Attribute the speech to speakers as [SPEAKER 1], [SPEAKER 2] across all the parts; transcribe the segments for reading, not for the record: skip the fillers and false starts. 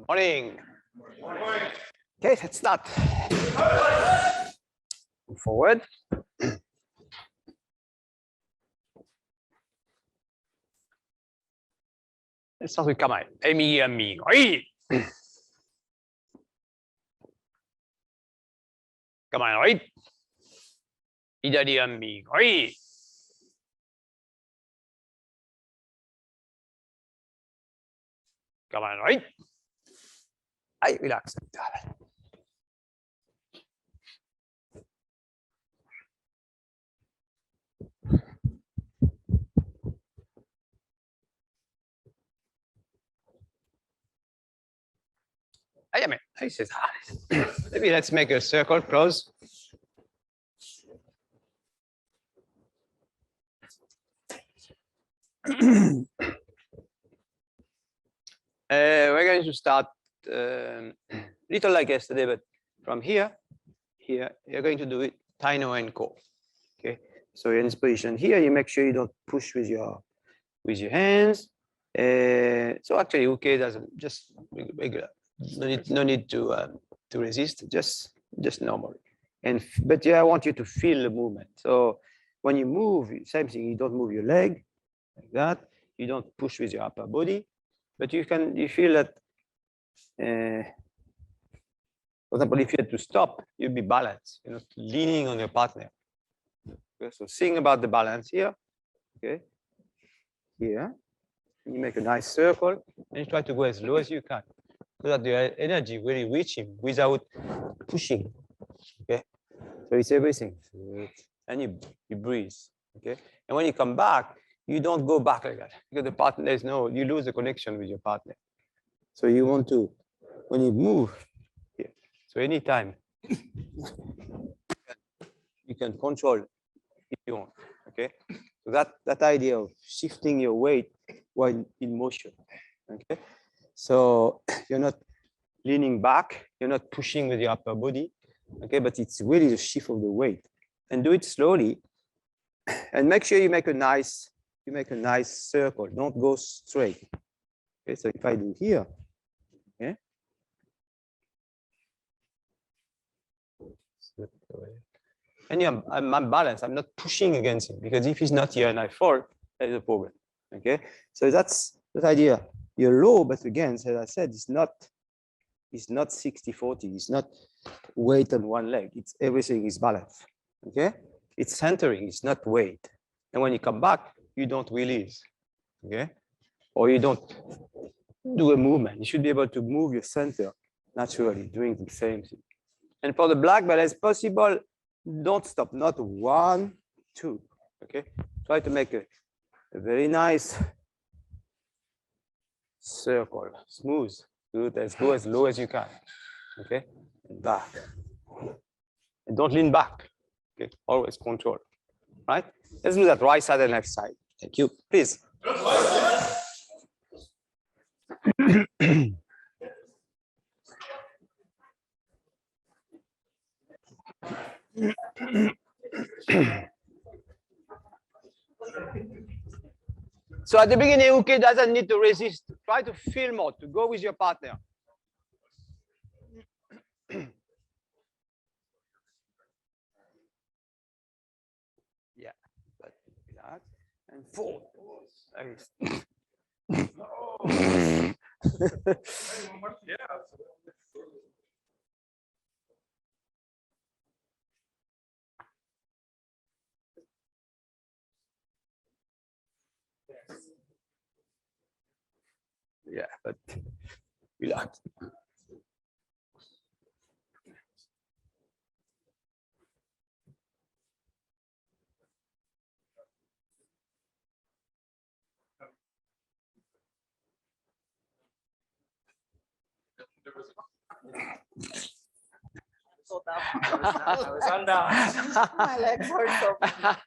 [SPEAKER 1] Morning. Okay, let's start. Forward. Let's start with Kamae. Emi, oi. Kamae, oi. Idari, oi. Kamae, oi. Ai, relax. Maybe let's make a circle close. We're going to start little like yesterday, but from here, you're going to do it Tai No Henko. Okay, so you're in this position here. You make sure you don't push with your hands. So actually, okay, doesn't just regular. No need to resist. Just normal. But yeah, I want you to feel the movement. So when you move, same thing. You don't move your leg like that. You don't push with your upper body, but you feel that. For example, if you had to stop, you'd be balanced. You're not leaning on your partner. Okay, so think about the balance here. Okay, here. You make a nice circle and you try to go as low as you can so that the energy really reach him without pushing. Okay, so it's everything. And you breathe. Okay, and when you come back, you don't go back like that because the partner is you lose the connection with your partner. So you want to, when you move here, so anytime you can control if you want. Okay, so that idea of shifting your weight while in motion. Okay, so you're not leaning back, you're not pushing with your upper body. Okay, but it's really the shift of the weight, and do it slowly, and make sure you make a nice circle. Don't go straight. Okay, so if I do here, okay. And yeah, I'm balanced. I'm not pushing against him because if he's not here and I fall, there's a problem. Okay, so that's that idea. You're low, but again, as I said, it's not 60-40. It's not weight on one leg. It's everything is balanced. Okay, it's centering. It's not weight. And when you come back, you don't release. Okay, or you don't do a movement. You should be able to move your center naturally, doing the same thing. And for the black belt, as possible, don't stop. Not 1, 2. Okay, try to make a very nice circle, smooth. Good, go as low as you can. Okay, and back. And don't lean back. Okay, always control. Right? Let's do that right side and left side. Thank you. Please. So at the beginning, Uke doesn't need to resist. Try to feel more, to go with your partner. Yeah, but relax and forward. Yeah, but relax.
[SPEAKER 2] I was on down.
[SPEAKER 3] My legs hurt so bad.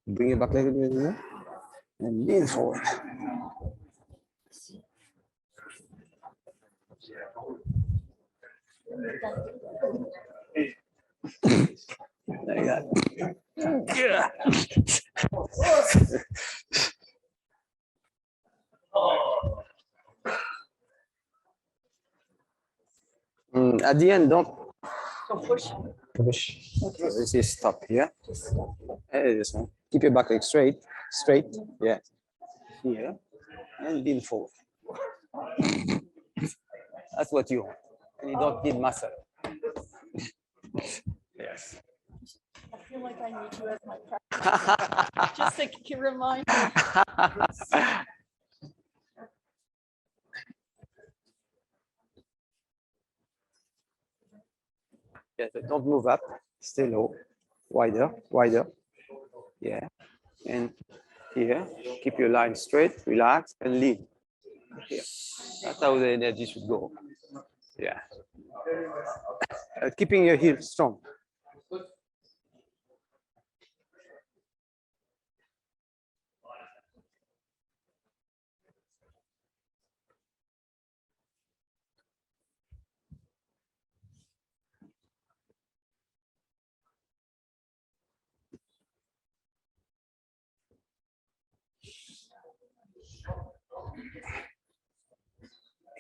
[SPEAKER 1] Bring it back like this and lean forward. Like that. Yeah. At the end, don't push. Okay. So this is stop here. This one. Keep your back leg straight. Yeah. Here. And lean forward. That's what you want. And you don't need muscle. Yes.
[SPEAKER 3] I feel like I need you as my practice. Just to remind me.
[SPEAKER 1] Yes, don't move up. Stay low. Wider. Yeah. And here, keep your line straight, relax, and lean. Here. That's how the energy should go. Yeah. Keeping your heel strong.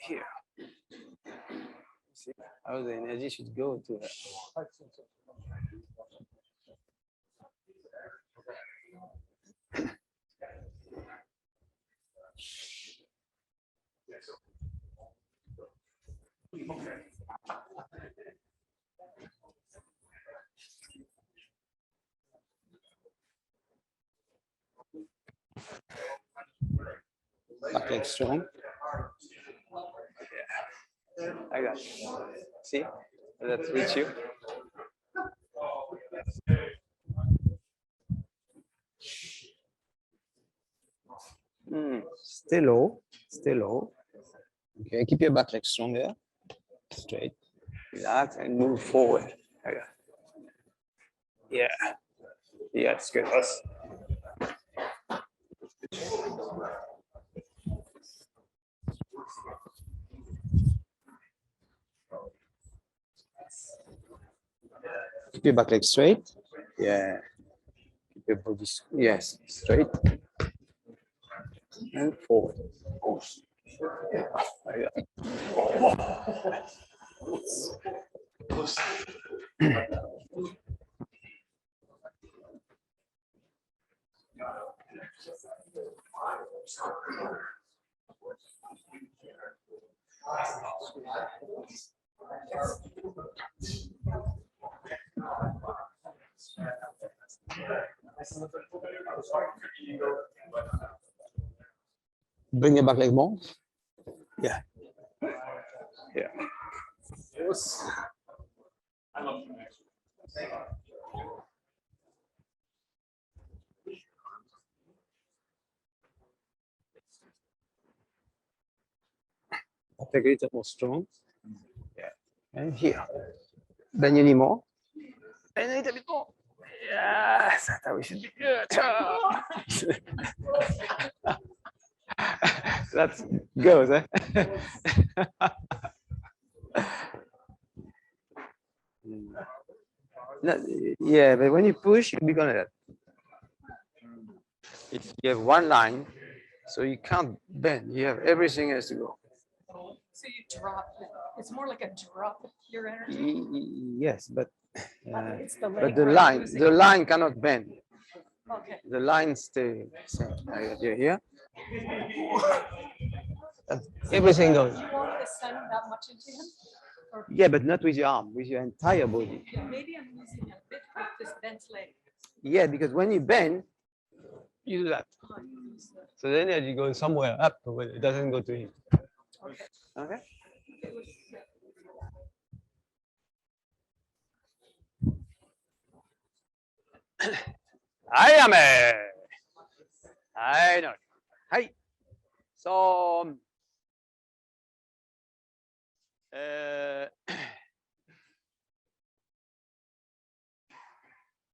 [SPEAKER 1] Here. See how the energy should go to her. Back leg strong. Yeah. Like that. See? That reach you. Stay low. Okay, keep your back leg strong there. Straight. Relax and move forward. Like that. Yeah. Yeah, it's good. Keep your back leg straight. Yeah. Keep your body, yes, straight. And forward. Yeah. Like that. Bring your back leg more. Yeah. Yeah. Take it a little more strong. Yeah. And here. Bend your knee more. And a little bit more. Yes, that's how we should be good. That goes, eh? Yeah, but when you push, you'll be gonna. If you have one line, so you can't bend. You have everything has to go.
[SPEAKER 3] So you drop it. It's more like a drop of your energy.
[SPEAKER 1] Yes, but
[SPEAKER 3] It's the
[SPEAKER 1] but
[SPEAKER 3] leg
[SPEAKER 1] the
[SPEAKER 3] right
[SPEAKER 1] line,
[SPEAKER 3] losing
[SPEAKER 1] the
[SPEAKER 3] it.
[SPEAKER 1] line cannot bend.
[SPEAKER 3] Okay.
[SPEAKER 1] The lines stay same. Here. Everything goes.
[SPEAKER 3] Do you want me to send that much into him? Or
[SPEAKER 1] Yeah, but not with your arm, with your entire body.
[SPEAKER 3] yeah, maybe I'm losing a bit with this bent leg.
[SPEAKER 1] Yeah, because when you bend, you do that.
[SPEAKER 3] Oh, I use that.
[SPEAKER 1] So the energy goes somewhere up, but it doesn't go to him.
[SPEAKER 3] Okay.
[SPEAKER 1] Okay.
[SPEAKER 3] It was,
[SPEAKER 1] I am a. I know. Hi. So,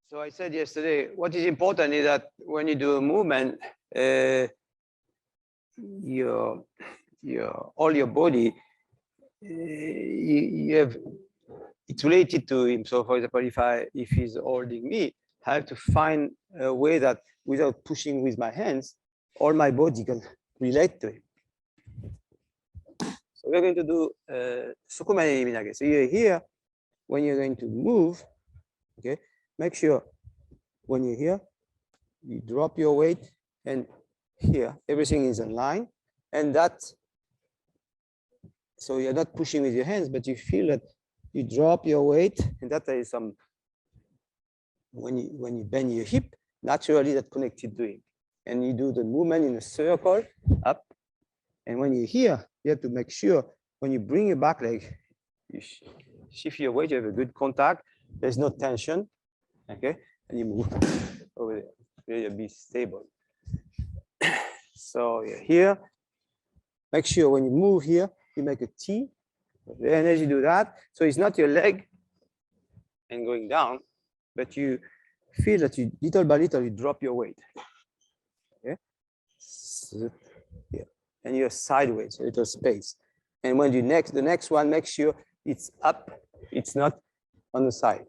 [SPEAKER 1] so I said yesterday, what is important is that when you do a movement, all your body, you have it's related to him. So, for example, if he's holding me, I have to find a way that without pushing with my hands, all my body can relate to him. So we're going to do Sokumen Iriminage. So you're here, when you're going to move, okay, make sure when you're here, you drop your weight, and here, everything is in line, and that, so you're not pushing with your hands, but you feel that you drop your weight, and that is some, when you bend your hip, naturally that connected to him. And you do the movement in a circle, up, and when you're here, you have to make sure when you bring your back leg, you shift your weight, you have a good contact, there's no tension, okay? And you move over there, you'll be stable. So you're here, make sure when you move here, you make a T, the energy do that. So it's not your leg and going down, but you feel that you, little by little, you drop your weight, okay? So, yeah. And you're sideways, a little space. And when you the next one, make sure it's up, it's not on the side.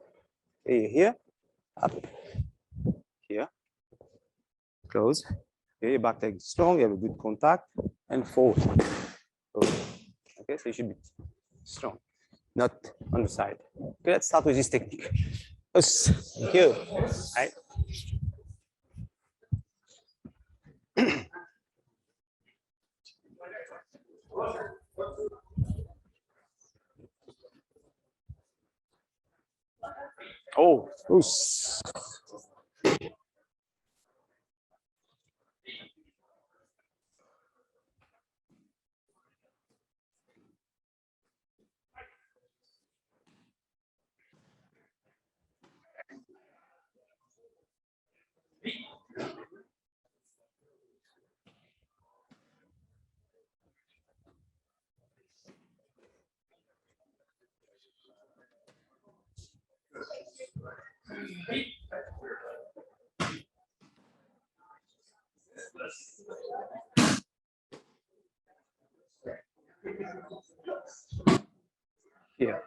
[SPEAKER 1] Okay, here, up, here, close. Okay, your back leg is strong, you have a good contact, and forward. Okay, so you should be strong, not on the side. Okay, let's start with this technique. Thank you. Right. Oh, oops. Here.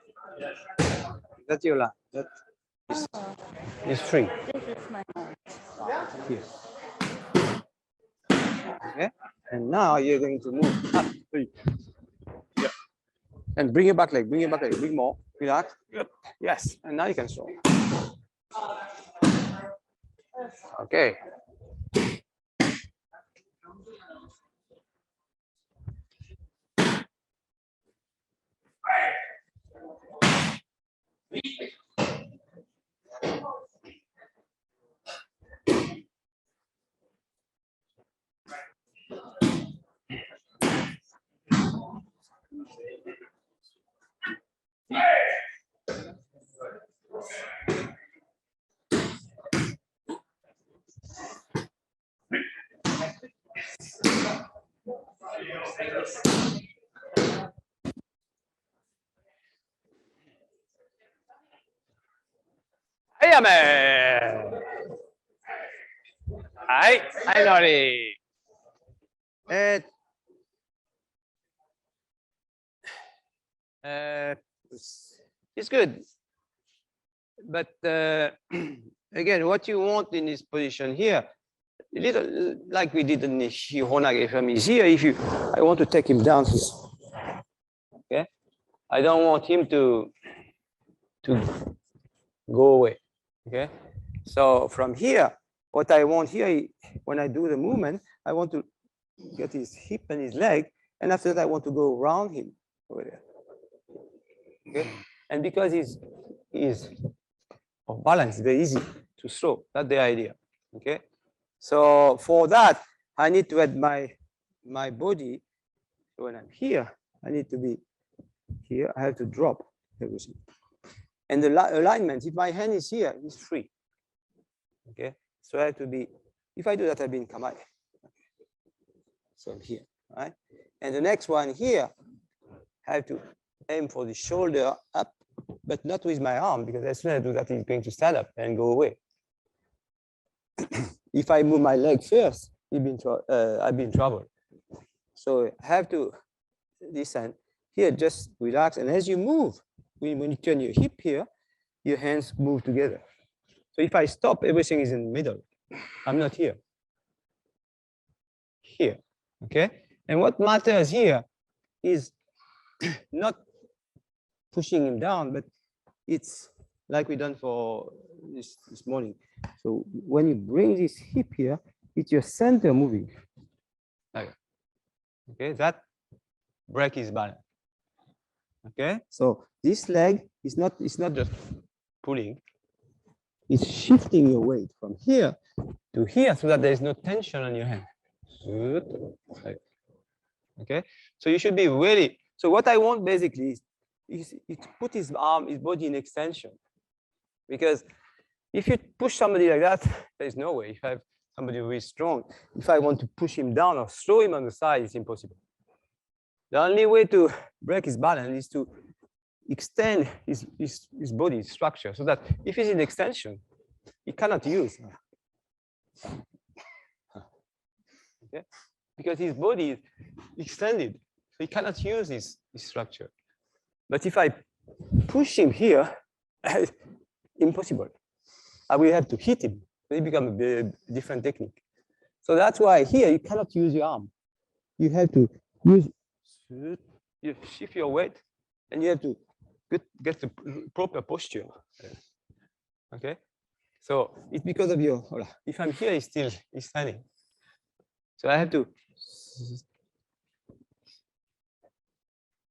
[SPEAKER 1] That's your line. That is free.
[SPEAKER 3] this is my hand.
[SPEAKER 1] Here. Okay. And now you're going to move up. Yeah. And bring your back leg, bring more. Relax. Yep. Yes. And now you can stop. Okay. Hey, man. Hi, Nori. It's good, but again, what you want in this position here, a little like we did in the Shihonage from is here. I want to take him down here. Okay, I don't want him to go away. Okay, so from here, what I want here, when I do the movement, I want to get his hip and his leg, and after that I want to go around him over there. Okay, and because he's off balance, it's very easy to throw. That's the idea. Okay, so for that I need to add my body. When I'm here, I need to be here. I have to drop everything, and the alignment. If my hand is here, it's free. Okay, so I have to be. If I do that, I'll be in Kamae. So I'm here, right? And the next one here, I have to aim for the shoulder up, but not with my arm, because as soon as I do that, it's going to stand up and go away. If I move my leg first, I'll be in trouble. So I have to descend here, just relax. And as you move, when you turn your hip here, your hands move together. So if I stop, everything is in the middle. I'm not here. Here, okay? And what matters here is not pushing him down, but it's like we done for this morning. So when you bring this hip here, it's your center moving. Okay, that break is balance. Okay, so this leg is not just pulling, it's shifting your weight from here to here so that there is no tension on your hand. Okay, so you should be really. So what I want basically is to put his body in extension, because if you push somebody like that, there is no way. If I have somebody who is strong, if I want to push him down or throw him on the side, it's impossible. The only way to break his balance is to extend his body structure so that if he's in extension, he cannot use. Okay? Because his body is extended, so he cannot use his structure. But if I push him here, impossible. I will have to hit him. It becomes a different technique. So that's why here you cannot use your arm. You have to use, you shift your weight, and you have to get the proper posture. Okay. So it's because of your. If I'm here, he's standing. So I have to.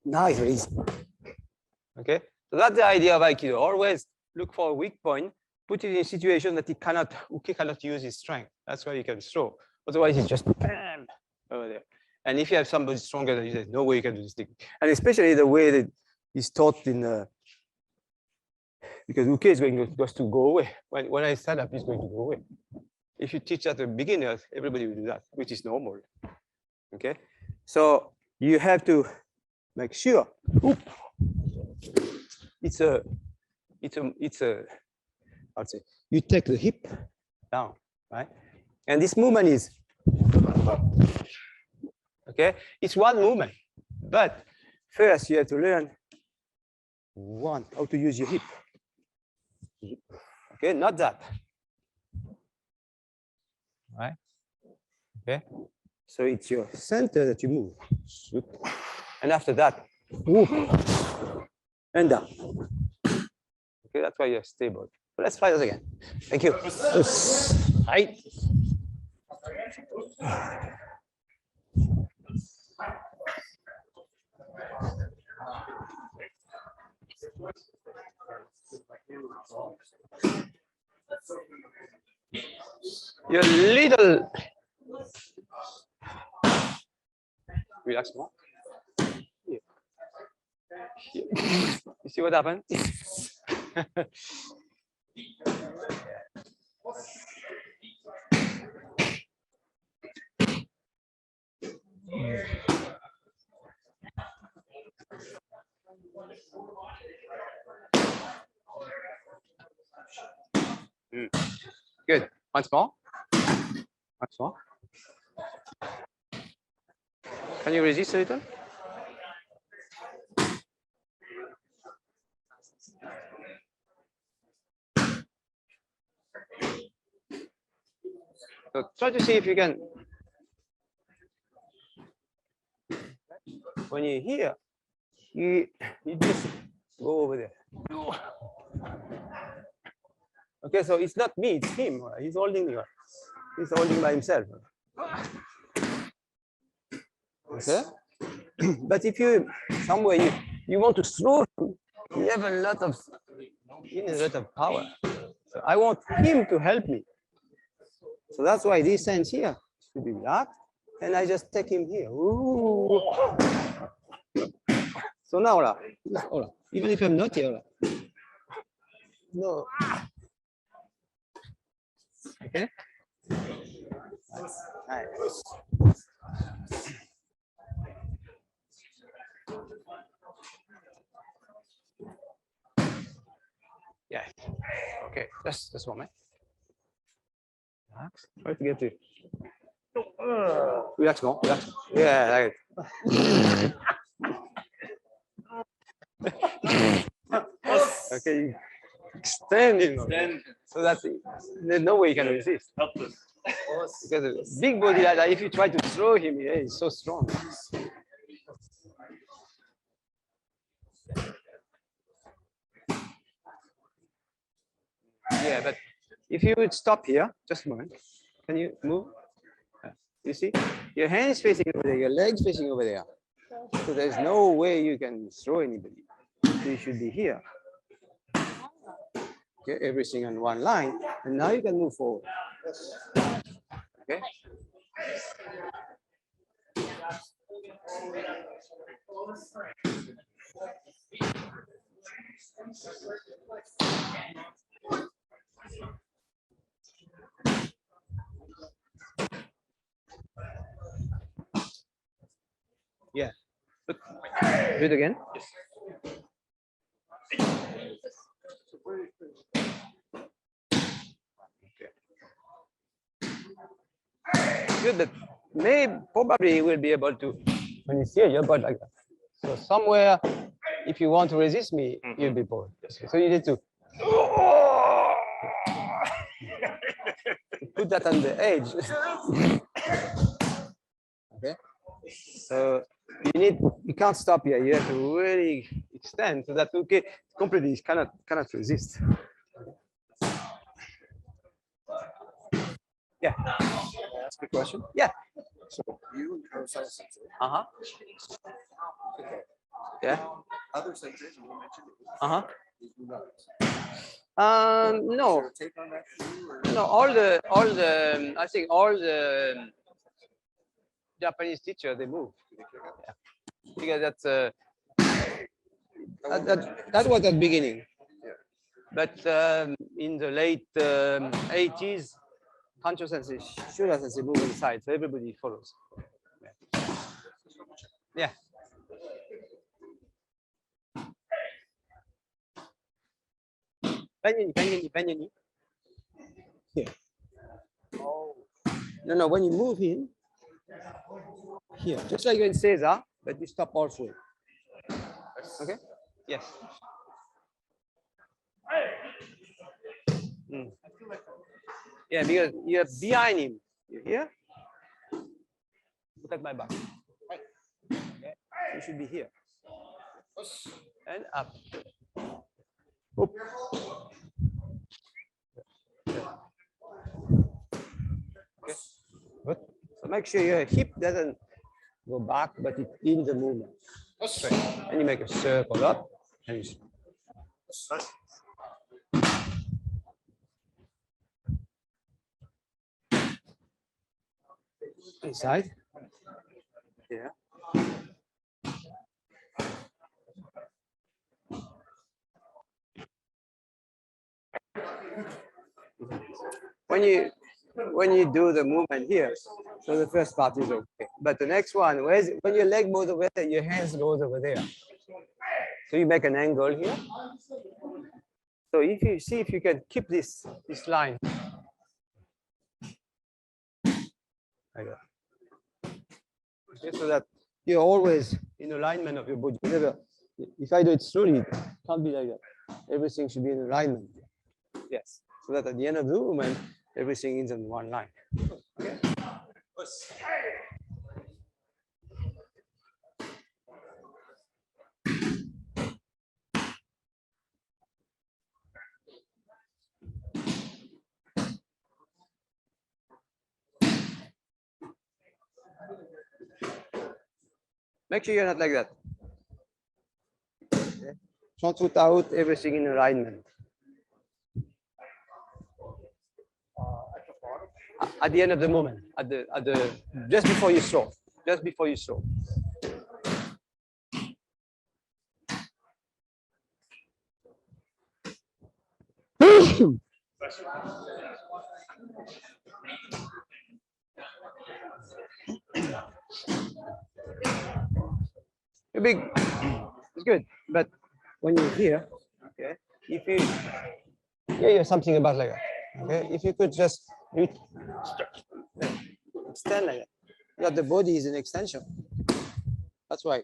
[SPEAKER 1] Now it's very easy. Okay. So that's the idea of Aikido. Always look for a weak point. Put it in a situation that he cannot use his strength. That's why you can throw. Otherwise, it's just bam over there. And if you have somebody stronger than you, there's no way you can do this thing. And especially the way that is taught in, because uke is going to go away. When I stand up, it's going to go away. If you teach that to beginners, everybody will do that, which is normal. Okay, so you have to make sure. It's a. I'd say you take the hip down, right? And this movement is, okay, it's one movement, but first you have to learn how to use your hip. Okay, not that. Right? Okay, so it's your center that you move. And after that, whoop, and down. Okay, that's why you're stable. So let's try this again. Thank you. Right. You're little. Relax more. Here. Here. You see what happened? Good. Once more. Once more. Can you resist a little? So try to see if you can. When you're here, you just go over there. Okay, so it's not me, it's him. He's holding you. He's holding by himself. Okay. But if you somewhere you want to throw him, you have a lot of power. So I want him to help me. So that's why this sense here should be that, and I just take him here. Ooh. So now, even if I'm not here, no. Okay. Nice. Yeah. Okay. Just this moment. Relax. Try to get it. Relax, go. Relax. Yeah, like it. Okay. Extend it. So that there's no way you can resist. Because a big body like that, if you try to throw him, yeah, he's so strong. Yeah, but if you would stop here, just a moment. Can you move? You see, your hands facing over there, your legs facing over there. So there's no way you can throw anybody. So you should be here. Okay, everything on one line, and now you can move forward. Okay. Yeah. Do it again. Good, but probably will be able to when you see your butt like that. So somewhere, if you want to resist me, you'll be bored. So you need to put that on the edge. Okay. So you can't stop here. You have to really extend so that completely cannot resist. Yeah.
[SPEAKER 2] Ask a question.
[SPEAKER 1] Yeah.
[SPEAKER 2] So you and Kamae Sensei.
[SPEAKER 1] Uh-huh.
[SPEAKER 2] Okay.
[SPEAKER 1] Yeah.
[SPEAKER 2] Other senseis you mentioned.
[SPEAKER 1] Uh-huh.
[SPEAKER 2] You do not.
[SPEAKER 1] No.
[SPEAKER 2] Is there a take on that too, or?
[SPEAKER 1] No, I think all the Japanese teachers, they move. Yeah. Because that was at the beginning.
[SPEAKER 2] Yeah.
[SPEAKER 1] But in the late 80s, Kancho Sensei, Shura Sensei move inside, so everybody follows. Yeah. Bend. Here.
[SPEAKER 2] Oh.
[SPEAKER 1] No, when you move in, here, just like in Caesar, but you stop also. Okay? Yes. Mm. Yeah, because you're behind him. You hear? Look at my back. Okay. You should be here. And up. Oop. Okay. Good. So make sure your hip doesn't go back, but it's in the movement. Straight. And you make a circle up. And you inside. Yeah. When you do the movement here, so the first part is okay. But the next one, when your leg moves over there, your hands goes over there. So you make an angle here. So if you see if you can keep this line. Like that. Okay, so that you're always in alignment of your body. If I do it slowly, it can't be like that. Everything should be in alignment. Yes. So that at the end of the movement, everything is in one line. Okay. Make sure you're not like that. Okay. Front foot out, everything in alignment. At the end of the movement, at the just before you throw, just before you throw. A big, it's good, but when you're here, okay, if you hear something about like that, okay, if you could just extend like that, yeah, the body is an extension. That's why.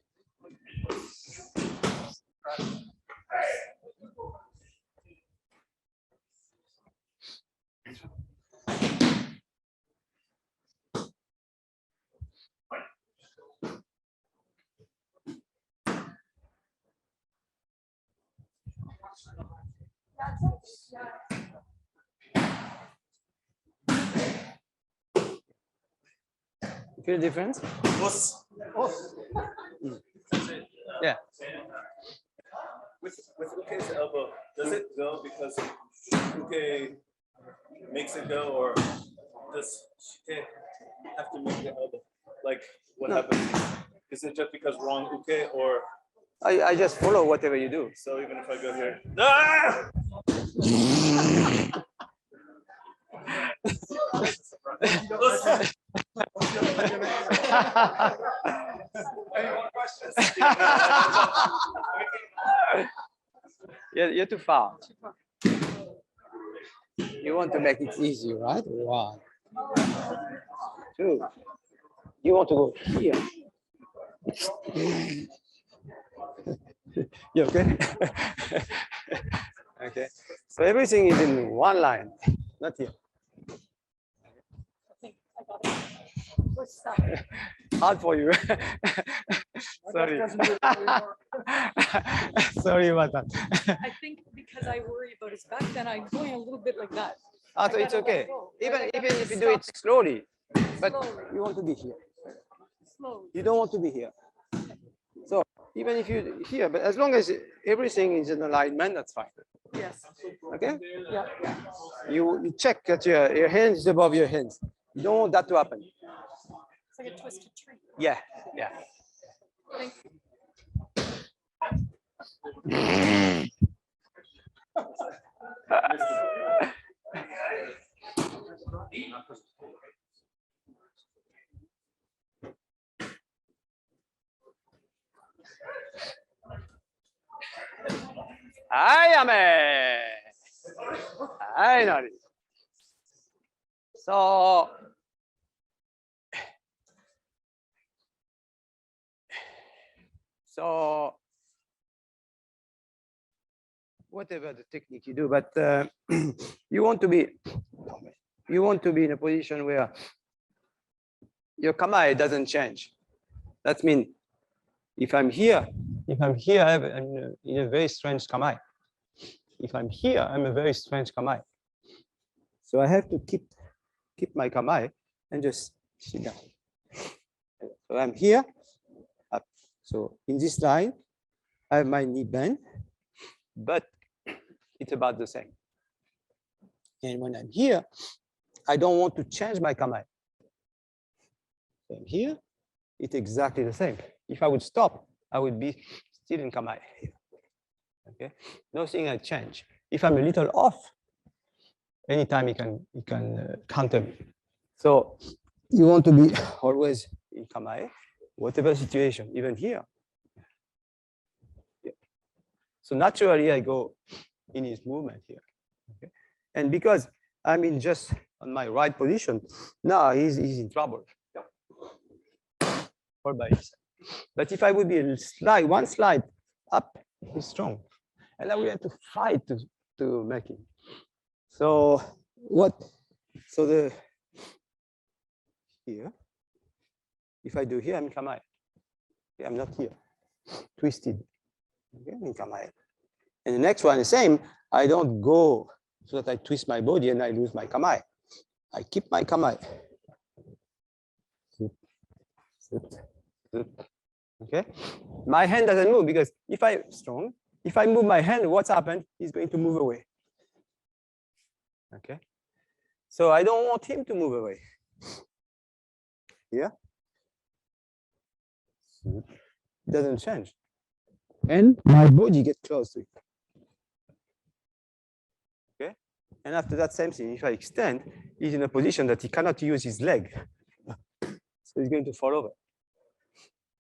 [SPEAKER 1] Feel the difference? Yeah.
[SPEAKER 4] With Uke's elbow, does it go because Uke makes it go, or does Shike have to make the elbow? Like, what happens? Is it just because wrong Uke, or?
[SPEAKER 1] I just follow whatever you do.
[SPEAKER 4] So even if I go here, ah!
[SPEAKER 1] You're too far. You want to make it easy, right? 1, 2. You want to go here. You okay? Okay. So everything is in one line, not here.
[SPEAKER 3] I think I got it. We're stuck.
[SPEAKER 1] Hard for you. Sorry. Sorry about that.
[SPEAKER 3] I think because I worry about his back, then I'm going a little bit like that.
[SPEAKER 1] Ah, so
[SPEAKER 3] I
[SPEAKER 1] it's
[SPEAKER 3] gotta let
[SPEAKER 1] okay.
[SPEAKER 3] go.
[SPEAKER 1] Even
[SPEAKER 3] I gotta
[SPEAKER 1] if you do it
[SPEAKER 3] stop
[SPEAKER 1] slowly, but
[SPEAKER 3] Slowly.
[SPEAKER 1] you want to be here.
[SPEAKER 3] slowly.
[SPEAKER 1] You don't want to be here. So even if you're here, but as long as everything is in alignment, that's fine.
[SPEAKER 3] Yes.
[SPEAKER 1] Okay?
[SPEAKER 3] Yeah.
[SPEAKER 1] You check that your hands is above your hands. You don't want that to happen.
[SPEAKER 3] It's like a twisted tree.
[SPEAKER 1] Yeah, yeah.
[SPEAKER 3] Thank you.
[SPEAKER 1] Hi, Ame. Hi, Nari. So whatever the technique you do, but you want to be in a position where your kamae doesn't change. That means if I'm here, I'm in a very strange kamae. If I'm here, I'm a very strange kamae. So I have to keep my kamae and just sit down. So I'm here, up. So in this line, I have my knee bent, but it's about the same. And when I'm here, I don't want to change my kamae. So I'm here, it's exactly the same. If I would stop, I would be still in kamae. Okay, nothing has changed. If I'm a little off, anytime you can counter me. So you want to be always in kamae, whatever situation, even here. Yeah. So naturally, I go in his movement here. Okay, and because I'm in just on my right position, now he's in trouble. Or by himself. But if I would be one slide up, he's strong. And I will have to fight to make it. So here, if I do here, I'm in kamae. Okay, I'm not here, twisted. Okay, I'm in kamae. And the next one is the same. I don't go so that I twist my body and I lose my kamae. I keep my kamae. Okay, my hand doesn't move because if I strong, if I move my hand, what's happened? He's going to move away. Okay, so I don't want him to move away. Yeah, it doesn't change, and my body gets close to it. Okay, and after that, same thing. If I extend, he's in a position that he cannot use his leg, so he's going to fall over.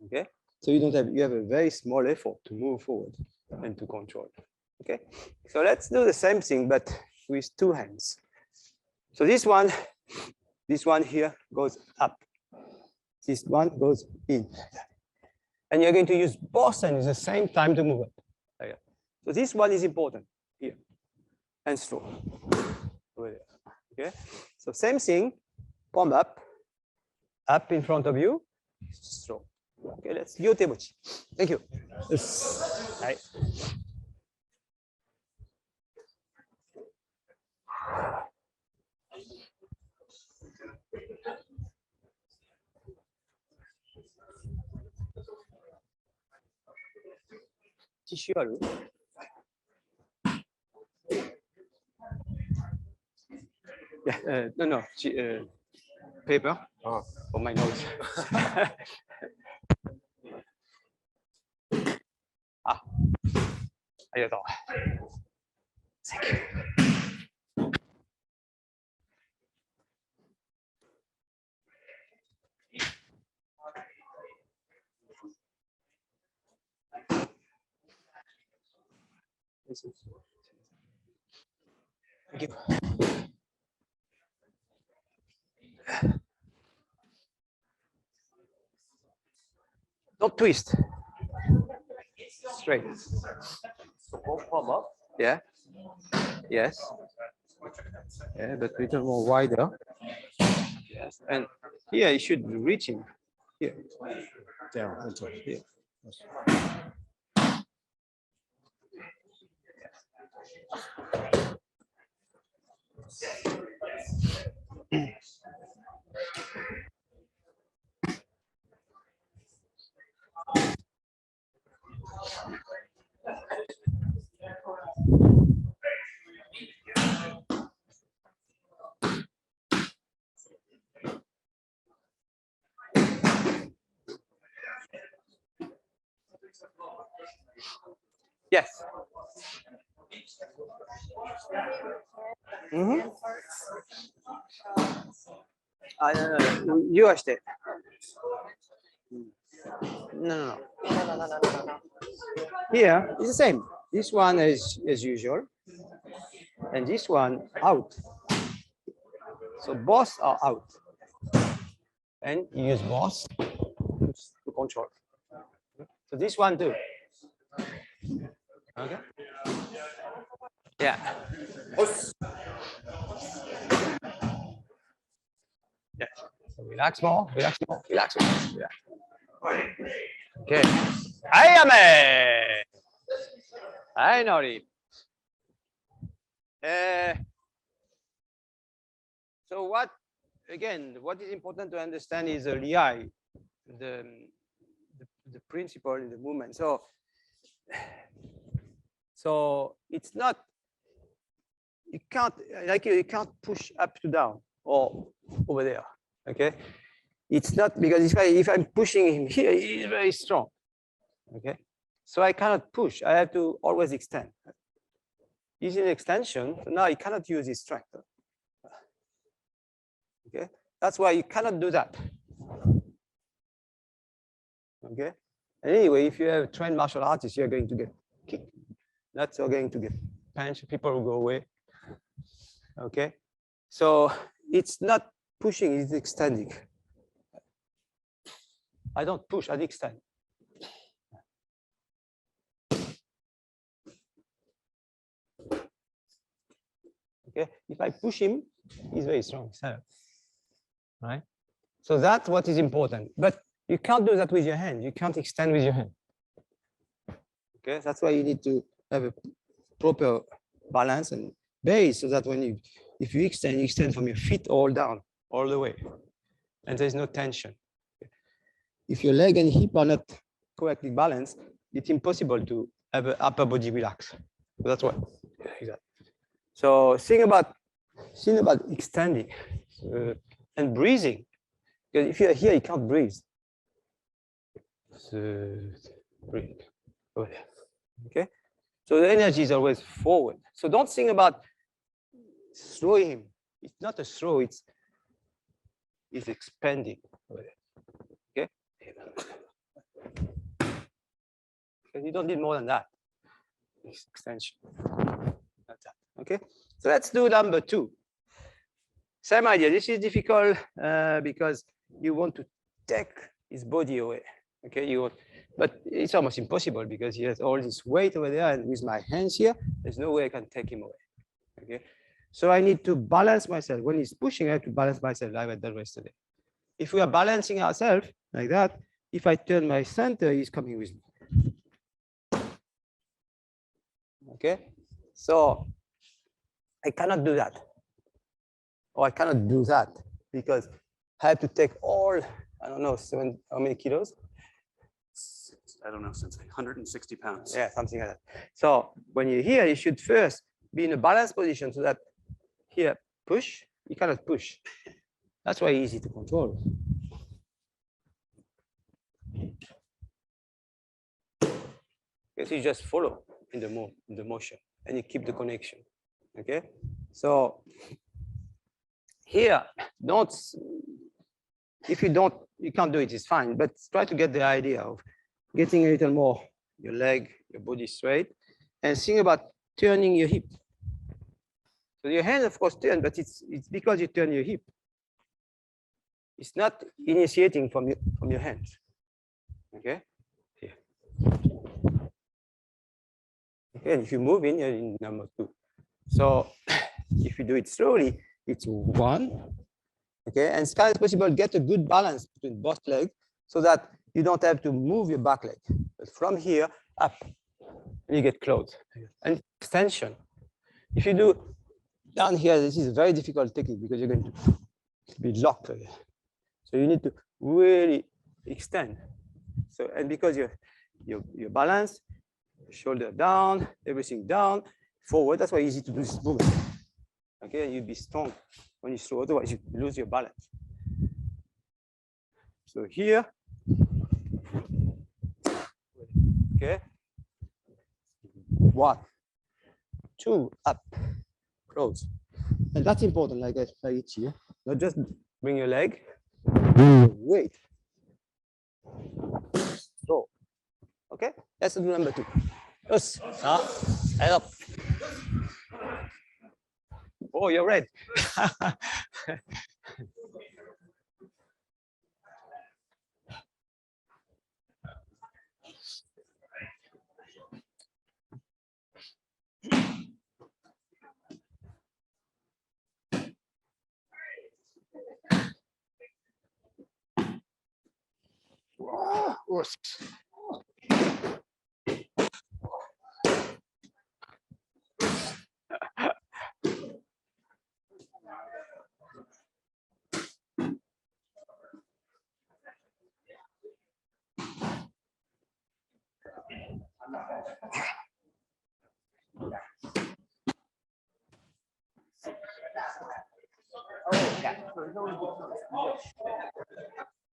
[SPEAKER 1] Okay. So you have a very small effort to move forward and to control. Okay, so let's do the same thing, but with two hands. So this one here goes up. This one goes in. And you're going to use both hands at the same time to move up. Okay. So this one is important here. And slow. Over there. Okay. So same thing, palm up in front of you, slow. Okay, let's do Mochi. Thank you. Yes. Right. Tissue aru? Yeah, no, paper for my nose. Ah, ありがとう。Thank you. Thank you. Don't twist. Straight.
[SPEAKER 2] So both palm up.
[SPEAKER 1] Yeah. Yes. Yeah, but a little more wider. Yes. And here you should be reaching. Here.
[SPEAKER 2] Down into
[SPEAKER 1] Here. Yes. Mm-hmm. You are stay. No. Here it's the same. This one is as usual, and this one out. So both are out, and you use both to control. So this one too. Okay. Yeah. Yeah. So relax more. Relax more. Relax more. Yeah. Okay. Ayame. Hi, Nori. So what is important to understand is the liai, the principle in the movement. So it's not, you can't push up to down or over there. Okay. It's not because if I'm pushing him here, he's very strong. Okay. So I cannot push. I have to always extend. Using extension, so now I cannot use his strength. Okay. That's why you cannot do that. Okay. Anyway, if you have trained martial artists, you're going to get kicked. That's you're going to get punched. People will go away. Okay. So it's not pushing, it's extending. I don't push, I extend. Okay. If I push him, he's very strong. Right. So that's what is important. But you can't do that with your hand. You can't extend with your hand. Okay. That's why you need to have a proper balance and base so that if you extend from your feet all down, all the way. And there's no tension. If your leg and hip are not correctly balanced, it's impossible to have an upper body relax. So that's what. Exactly. So think about extending and breathing. Because if you're here, you can't breathe. So breathe. Over there. Okay. So the energy is always forward. So don't think about throwing him. It's not a throw. It's expanding. Over there. Okay. You don't need more than that. Extension. That's that. Okay. So let's do number 2. Same idea. This is difficult because you want to take his body away. Okay. But it's almost impossible because he has all this weight over there, and with my hands here, there's no way I can take him away. Okay. So I need to balance myself. When he's pushing, I have to balance myself like I did yesterday. If we are balancing ourselves like that, if I turn my center, he's coming with me. Okay. So I cannot do that. Or I cannot do that because I have to take all, I don't know, how many kilos?
[SPEAKER 2] I don't know, Sensei, 160 pounds.
[SPEAKER 1] Yeah, something like that. So when you're here, you should first be in a balanced position so that here, push, you cannot push. That's why it's easy to control. Because you just follow in the motion and you keep the connection. Okay, so here, if you can't do it, it's fine, but try to get the idea of getting a little more your leg, your body straight, and think about turning your hip. So your hand, of course, turn, but it's because you turn your hip. It's not initiating from your hands. Okay, here. Okay, and if you move in, you're in number 2. So if you do it slowly, it's 1. Okay, and it's kind of possible to get a good balance between both legs so that you don't have to move your back leg. But from here up, and you get close. And extension. If you do down here, this is a very difficult technique because you're going to be locked again. So you need to really extend. So, and because you're balanced, shoulder down, everything down, forward. That's why it's easy to do this movement. Okay, and you'll be strong when you throw, otherwise you lose your balance. So here, okay, 1, 2, up, close. And that's important, like it's here. Not just bring your leg, weight. So, okay, let's do number 2. Yes, head up. Oh, you're red.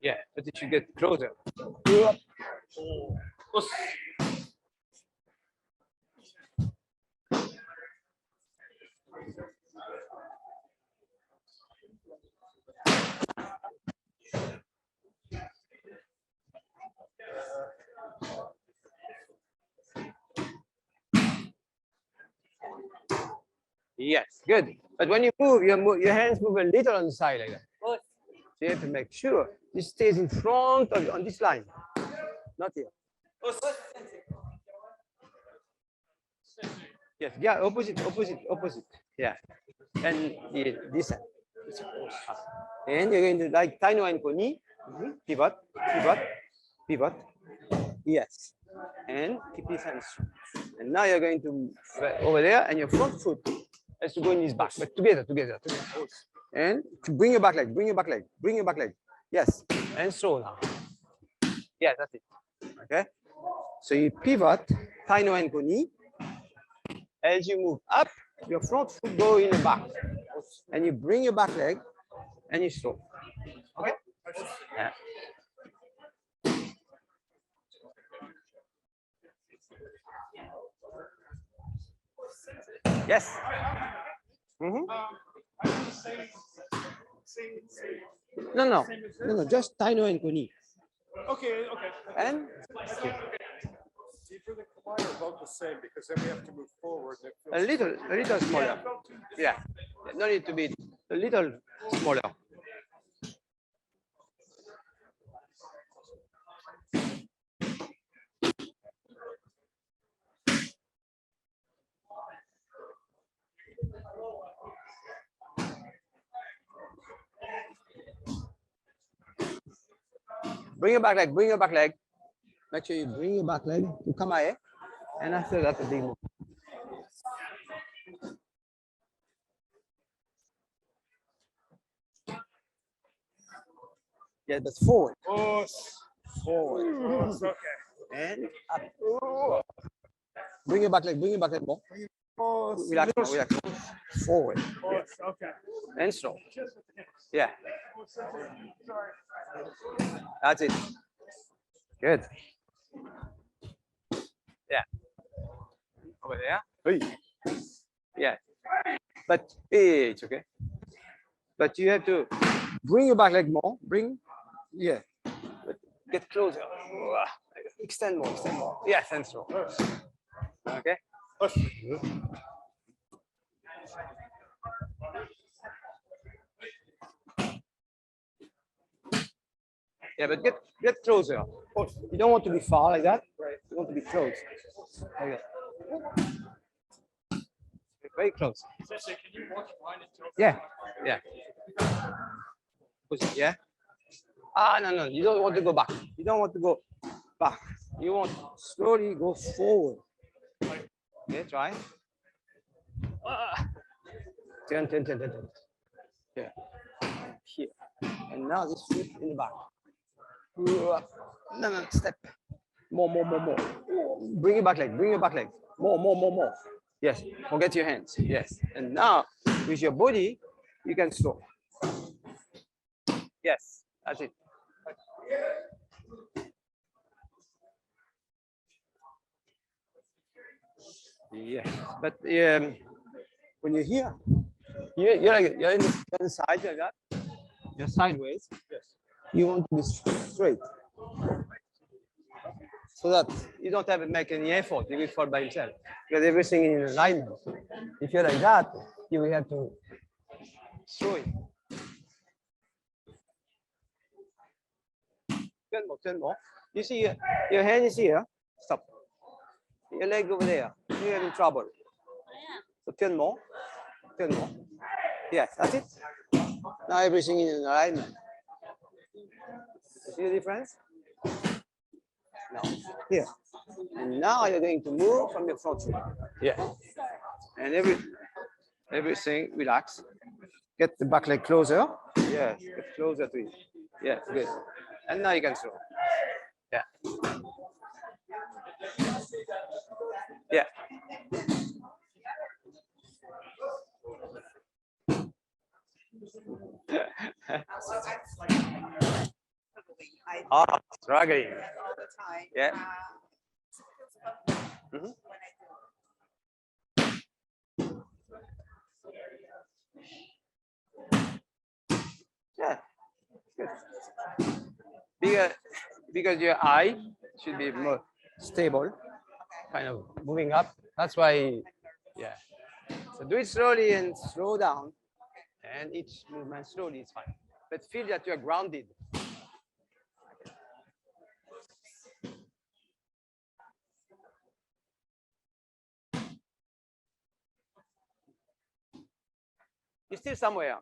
[SPEAKER 1] Yeah, but it should get closer. Yes, good. But when you move, your hands move a little on the side like that. So you have to make sure this stays in front of on this line, not here. Yes, yeah, opposite. Yeah, and this side. And you're going to like Tai No Henko Ichi, pivot. Yes, and keep this hand straight. And now you're going to over there, and your front foot has to go in his back, but together. And to bring your back leg. Yes, and so now. Yeah, that's it. Okay. So you pivot, Tai No Henko Ni. As you move up, your front foot go in the back. And you bring your back leg and you stop. Okay? Yeah. Yes. Mhm. No, just Tai No Henko Ni.
[SPEAKER 5] Okay, okay.
[SPEAKER 1] And
[SPEAKER 5] For the Kamae are both the same because then we have to move forward. And it
[SPEAKER 1] a
[SPEAKER 5] feels
[SPEAKER 1] little smaller. Yeah. No need to be a little smaller. Bring your back leg, bring your back leg. Make sure you bring your back leg to Kamae. And after that, a big move. Yeah, that's forward.
[SPEAKER 5] Oh,
[SPEAKER 1] Forward.
[SPEAKER 5] okay.
[SPEAKER 1] And up. Bring your back leg more.
[SPEAKER 5] Oh,
[SPEAKER 1] Relax more, relax more. Forward.
[SPEAKER 5] okay.
[SPEAKER 1] And slow. Yeah. That's it. Good. Yeah. Over there. Hey. Yeah. But it's okay. But you have to bring your back leg more. Yeah. But get closer. Extend more. Yes, and slow. Okay. Yeah, but get closer. You don't want to be far like that. Right. You want to be close. Like that. Very close.
[SPEAKER 5] Sensei, can you walk behind and tell
[SPEAKER 1] Yeah. Push it, yeah. No. You don't want to go back. You don't want to go back. You want to slowly go forward. Okay, try. Turn. Yeah. Here. And now this foot in the back. No, step. More. Bring your back leg. More. Yes, forget your hands. Yes. And now with your body, you can stop. Yes, that's it. Yeah, but when you're here, you're in the side like that. You're sideways.
[SPEAKER 5] Yes.
[SPEAKER 1] You want to be straight, so that you don't have to make any effort. You will fall by himself because everything in alignment. If you're like that, you will have to throw it. Turn more. You see your hand is here. Stop. Your leg over there. You're having trouble. So turn more. Yes, that's it. Now everything is in alignment. See the difference? No. Here. And now you're going to move from your front foot. Yeah. And everything relax. Get the back leg closer. Yes, get closer to it. Yes, good. And now you can throw. Yeah. Yeah. Struggling.
[SPEAKER 6] All the time.
[SPEAKER 1] Yeah.
[SPEAKER 6] When
[SPEAKER 1] Yeah. Good. Because your eye should be more stable, kind of moving up. That's why, yeah. So do it slowly and slow down. And each movement slowly is fine. But feel that you are grounded. You're still somewhere.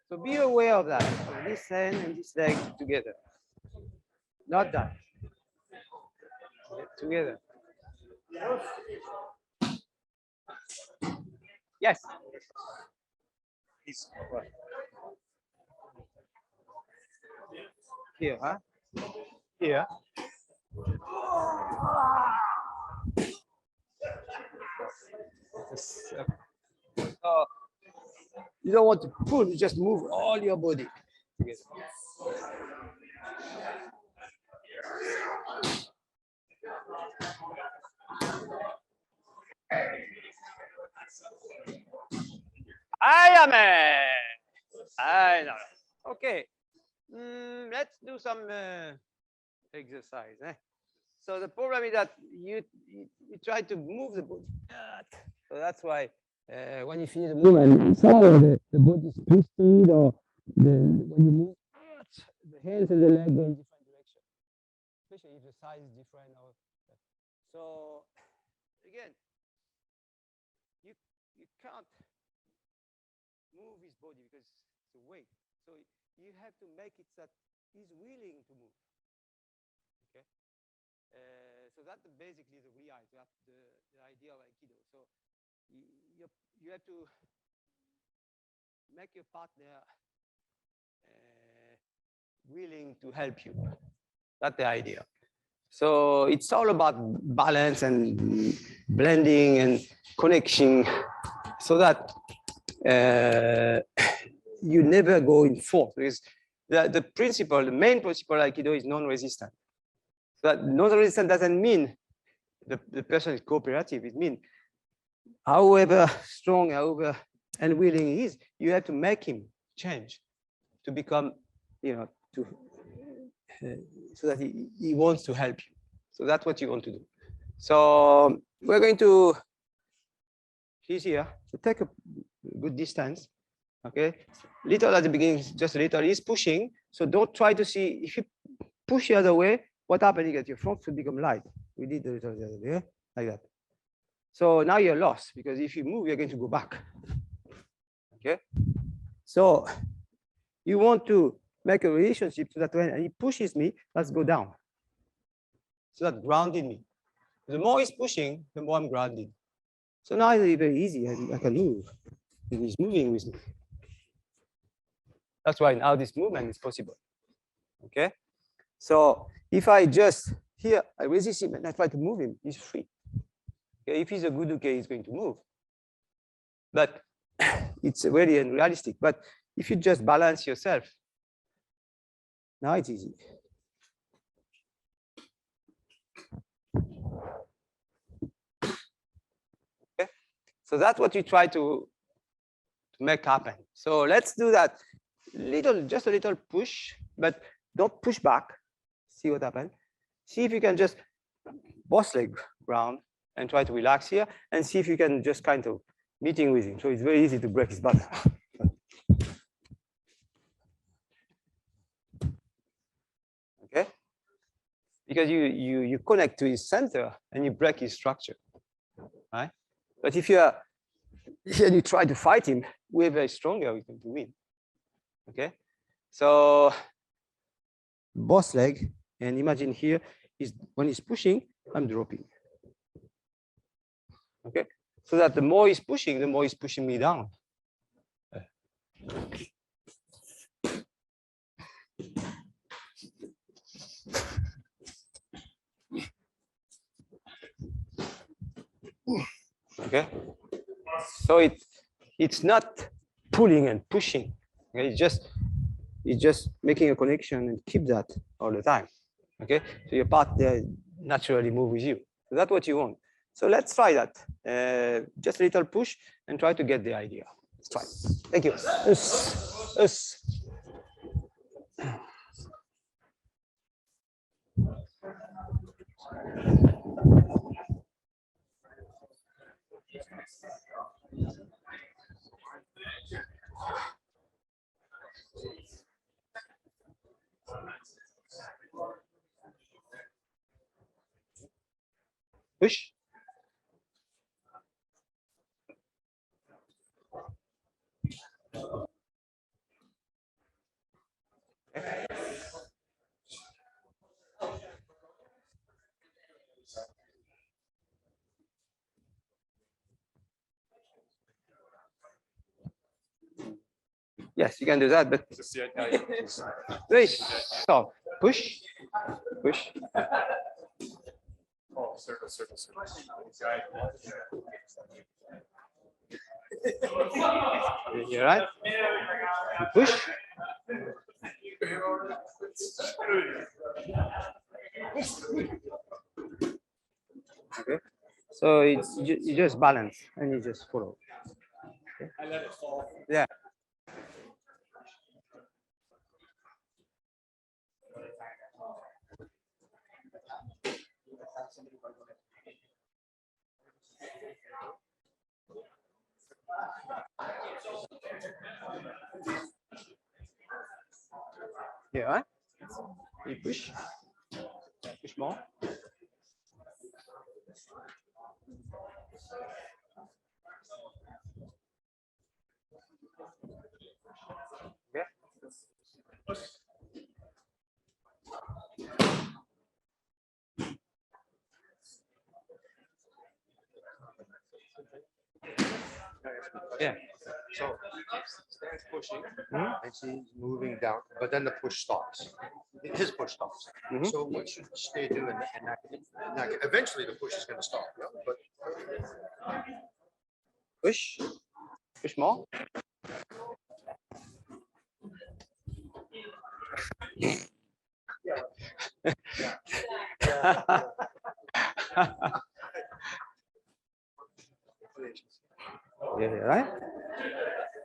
[SPEAKER 1] So be aware of that. Of this hand and this leg together. Not that. Together. Yes. Here, huh? Here. You don't want to pull, you just move all your body. I know. Okay. Let's do some exercise. So the problem is that you try to move the body. So that's why when you finish the movement, somewhere the body is twisted, or when you move, the hands and the leg go in different directions, especially if the size is different. So again, you can't move his body because it's a weight. So you have to make it that he's willing to move. Okay. So that's basically the reality. That's the idea of Aikido. So you have to make your partner willing to help you. That's the idea. So it's all about balance and blending and connection, so that you never go in force. Because the principle, the main principle of Aikido is non-resistant. So that non-resistant doesn't mean the person is cooperative. It means however strong, however unwilling he is, you have to make him change to become, so that he wants to help you. So that's what you want to do. So we're going to, he's here, so take a good distance. Okay, little at the beginning, just a little. He's pushing, so don't try to see. If you push the other way, what happens is that your front should become light. We did the little the other way, like that. So now you're lost, because if you move, you're going to go back. Okay, so you want to make a relationship so that when he pushes me, let's go down. So that grounded me. The more he's pushing, the more I'm grounded. So now it's very easy. I can move. And he's moving with me. That's why now this movement is possible. Okay. So if I just here, I resist him and I try to move him, he's free. Okay? If he's a good uke, he's going to move. But it's very unrealistic. But if you just balance yourself, now it's easy. Okay. So that's what you try to make happen. So let's do that. Just a little push, but don't push back. See what happens. See if you can just boss leg ground and try to relax here, and see if you can just kind of meeting with him. So it's very easy to break his butt. Okay, because you connect to his center and you break his structure, right? But if you try to fight him, we're very stronger. We can win. Okay, so boss leg, and imagine here is when he's pushing, I'm dropping. Okay, so that the more he's pushing me down. Okay, so it's not pulling and pushing. Okay? It's just making a connection, and keep that all the time. Okay, so your partner naturally move with you. So that's what you want. So let's try that. Just a little push and try to get the idea. Let's try. Thank you. Push. Yes, you can do that, but very soft. Push, push.
[SPEAKER 5] Oh, circle, circle, circle.
[SPEAKER 1] You're right. You push. Okay. So you just balance and you just follow. Okay.
[SPEAKER 5] I let it fall.
[SPEAKER 1] Yeah. Yeah, right? You push. Push more. Okay. Yeah.
[SPEAKER 6] So stands pushing
[SPEAKER 1] Mhm.
[SPEAKER 6] and she's moving down, but then the push stops. His push stops.
[SPEAKER 1] Mhm.
[SPEAKER 6] So what should they do? And eventually the push is going to stop. Yeah? But
[SPEAKER 1] Push. Push more. Yeah, right?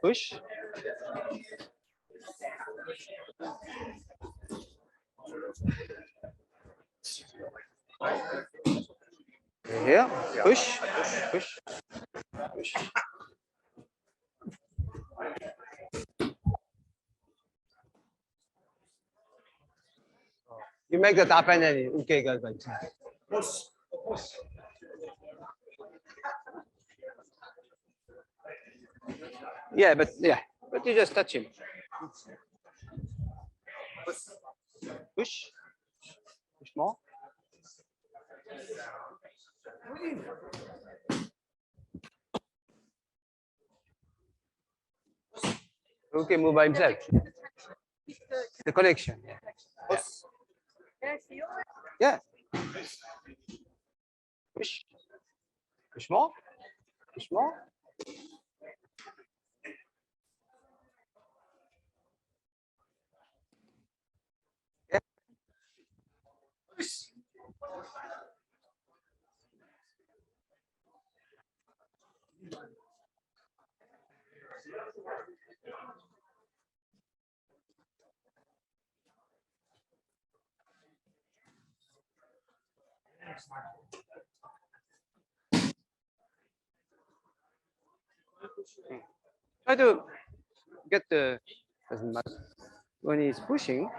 [SPEAKER 1] Push. Here. Push. Push. Push. You make that happen and okay, good, good. Yeah, but you just touch him. Push. Push more. Okay, move by himself. The connection. Yeah. Yeah. Push. Push more. Push more. Yeah. Try to get the doesn't matter. When he's pushing,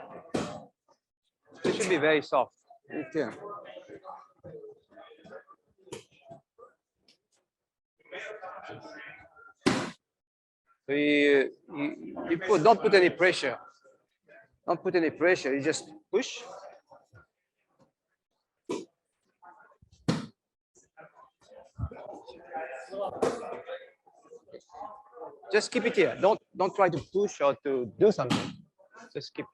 [SPEAKER 1] it should be very soft. Okay. So don't put any pressure. Don't put any pressure. You just push. Just keep it here. Don't try to push or to do something. Just keep.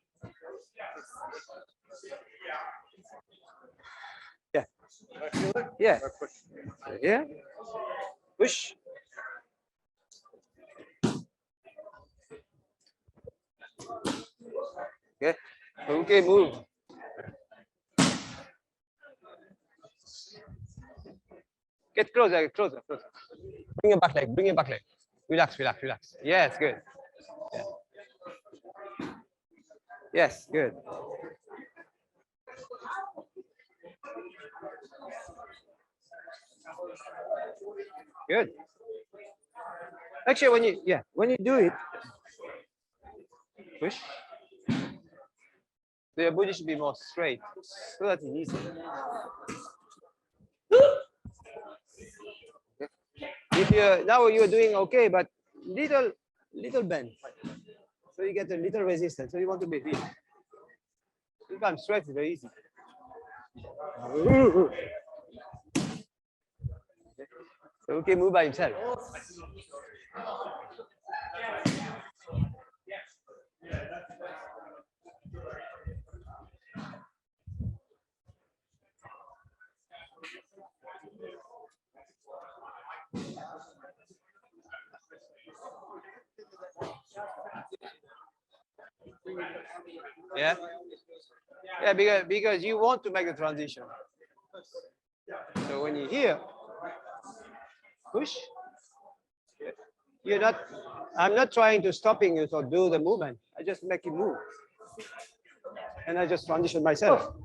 [SPEAKER 1] Yeah. Yeah. Yeah. Push. Okay. Okay, move. Get closer, get closer, closer. Bring your back leg, bring your back leg. Relax, relax, relax. Yes, good. Yeah. Yes, good. Good. Actually, when you do it, push. So your body should be more straight, so that it's easy. Okay. If you're doing okay, but little bend, so you get a little resistance. So you want to be here. If I'm straight, it's very easy. So okay, move by himself. Yeah. Yeah, because you want to make the transition. So when you're here, push. You're not. I'm not trying to stopping you to do the movement. I just make you move, and I just transition myself.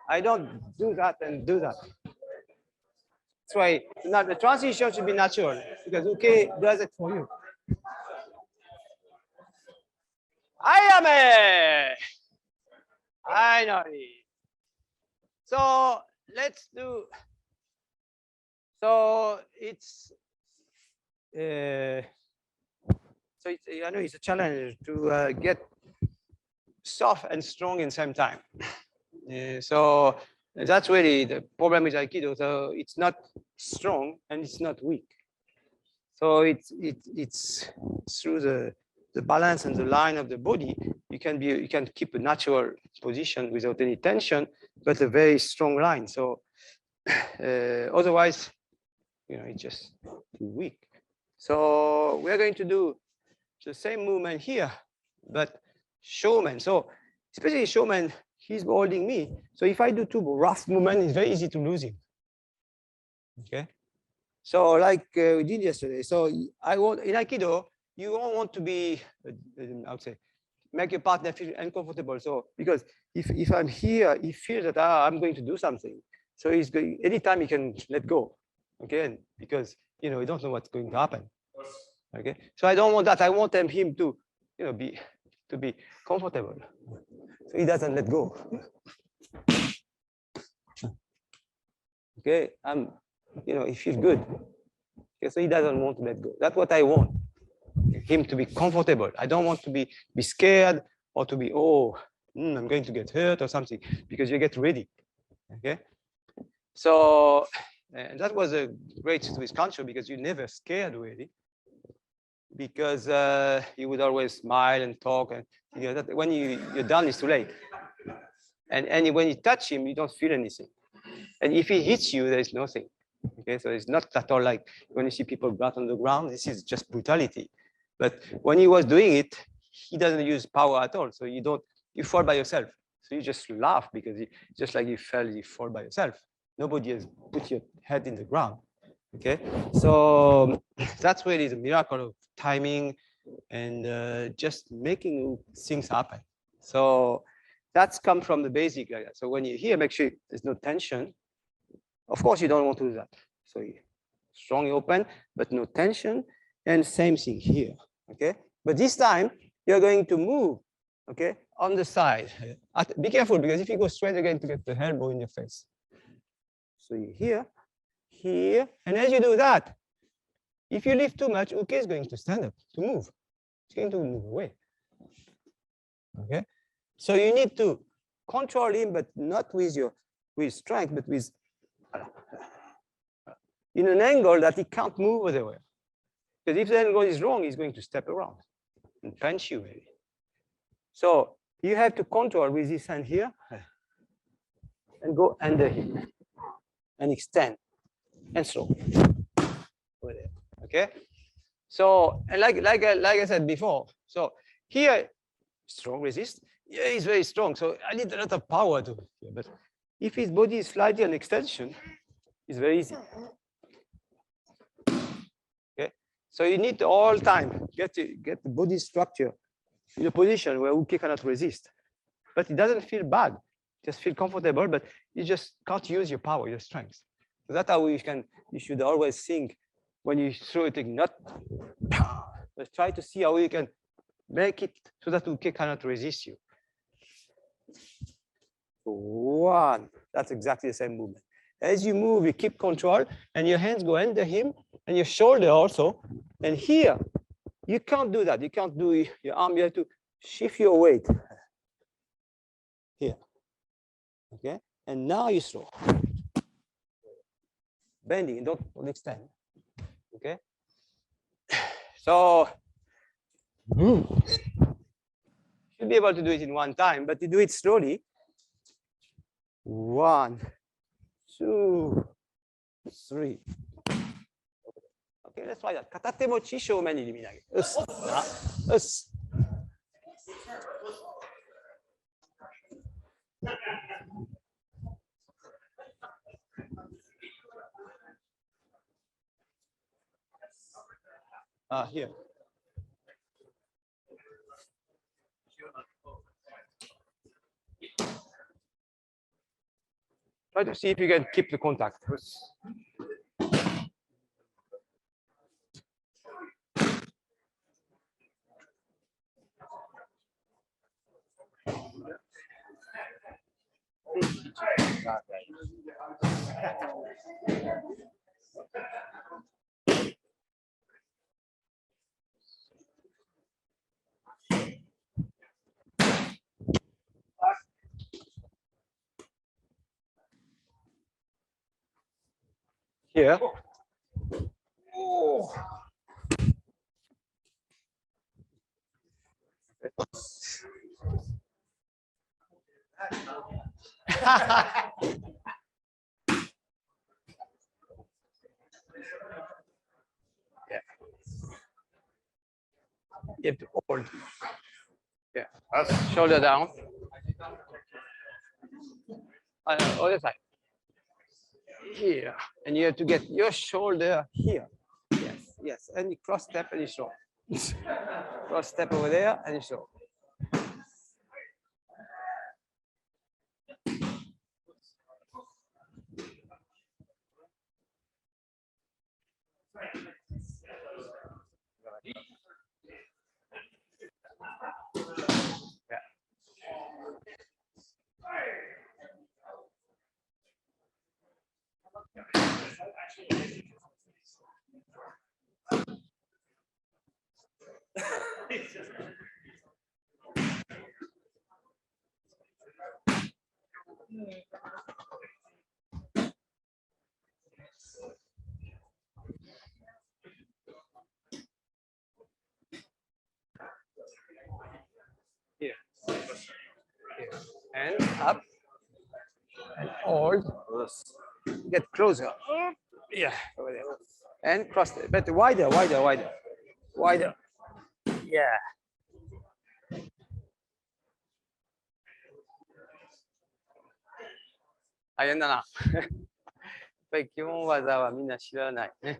[SPEAKER 1] I don't do that and do that. That's why now the transition should be natural because Uke does it for you. Ayame! I know it. So let's do. So it's. So it's, I know it's a challenge to get soft and strong in the same time. So that's really the problem with Aikido. So it's not strong and it's not weak. So it's through the balance and the line of the body, you can keep a natural position without any tension, but a very strong line. So otherwise, it's just too weak. So we're going to do the same movement here, but Shomen. So especially Shomen, he's holding me. So if I do too rough movement, it's very easy to lose him. Okay. So like we did yesterday. So I want in Aikido, you don't want to be, I would say, make your partner feel uncomfortable. So because if I'm here, he feels that I'm going to do something. So he's going anytime he can let go. Okay, because you don't know what's going to happen. Okay, so I don't want that. I want him to, be comfortable. So he doesn't let go. Okay, he feels good. Okay, so he doesn't want to let go. That's what I want. Him to be comfortable. I don't want to be scared or to be, I'm going to get hurt or something, because you get ready. Okay, so and that was a great with Kancho because you never scared really, because he would always smile and talk, and that when you're done, it's too late. And when you touch him, you don't feel anything. And if he hits you, there is nothing. Okay, so it's not at all like when you see people flat on the ground. This is just brutality. But when he was doing it, he doesn't use power at all. So you fall by yourself. So you just laugh because just like you fall by yourself. Nobody has put your head in the ground. Okay, so that's really the miracle of timing and just making things happen. So that's come from the basic like that. So when you're here, make sure there's no tension. Of course, you don't want to do that. So you strongly open, but no tension. And same thing here. Okay, but this time you're going to move. Okay, on the side. Be careful because if you go straight again to get the elbow in your face. So you're here, and as you do that, if you lift too much, Uke is going to stand up to move. It's going to move away. Okay, so you need to control him, but not with strength, but with in an angle that he can't move otherwise. Because if the angle is wrong, he's going to step around and punch you maybe. So you have to control with this hand here and go under him and extend and throw over there. Okay. So and like I said before, so here strong resist. Yeah, he's very strong. So I need a lot of power to. But if his body is slightly an extension, it's very easy. Okay. So you need to all time get the body structure in a position where Uke cannot resist. But it doesn't feel bad. Just feel comfortable, but you just can't use your power, your strength. So that's how you should always think when you throw it, not but try to see how you can make it so that Uke cannot resist you. One, that's exactly the same movement. As you move, you keep control, and your hands go under him, and your shoulder also. And here, you can't do that. You can't do your arm. You have to shift your weight here. Okay, and now you throw. Bending, don't extend. Okay, so should be able to do it in one time, but you do it slowly. 1, 2, 3. Okay, let's try that. Katate Mochi, Shomen, Iriminage. Here. Try to see if you can keep the contact. Here. Oh. Yeah. You have to hold. Yeah. Shoulder down. Other side. Here. And you have to get your shoulder here. Yes, yes. And you cross step and you show. Cross step over there and you show. Yeah. Here. Here. And up. And hold. Get closer. Yeah. Over there. And cross it. But wider, wider, wider. Wider. Yeah.大変だな。やっぱり基本技はみんな知らないね。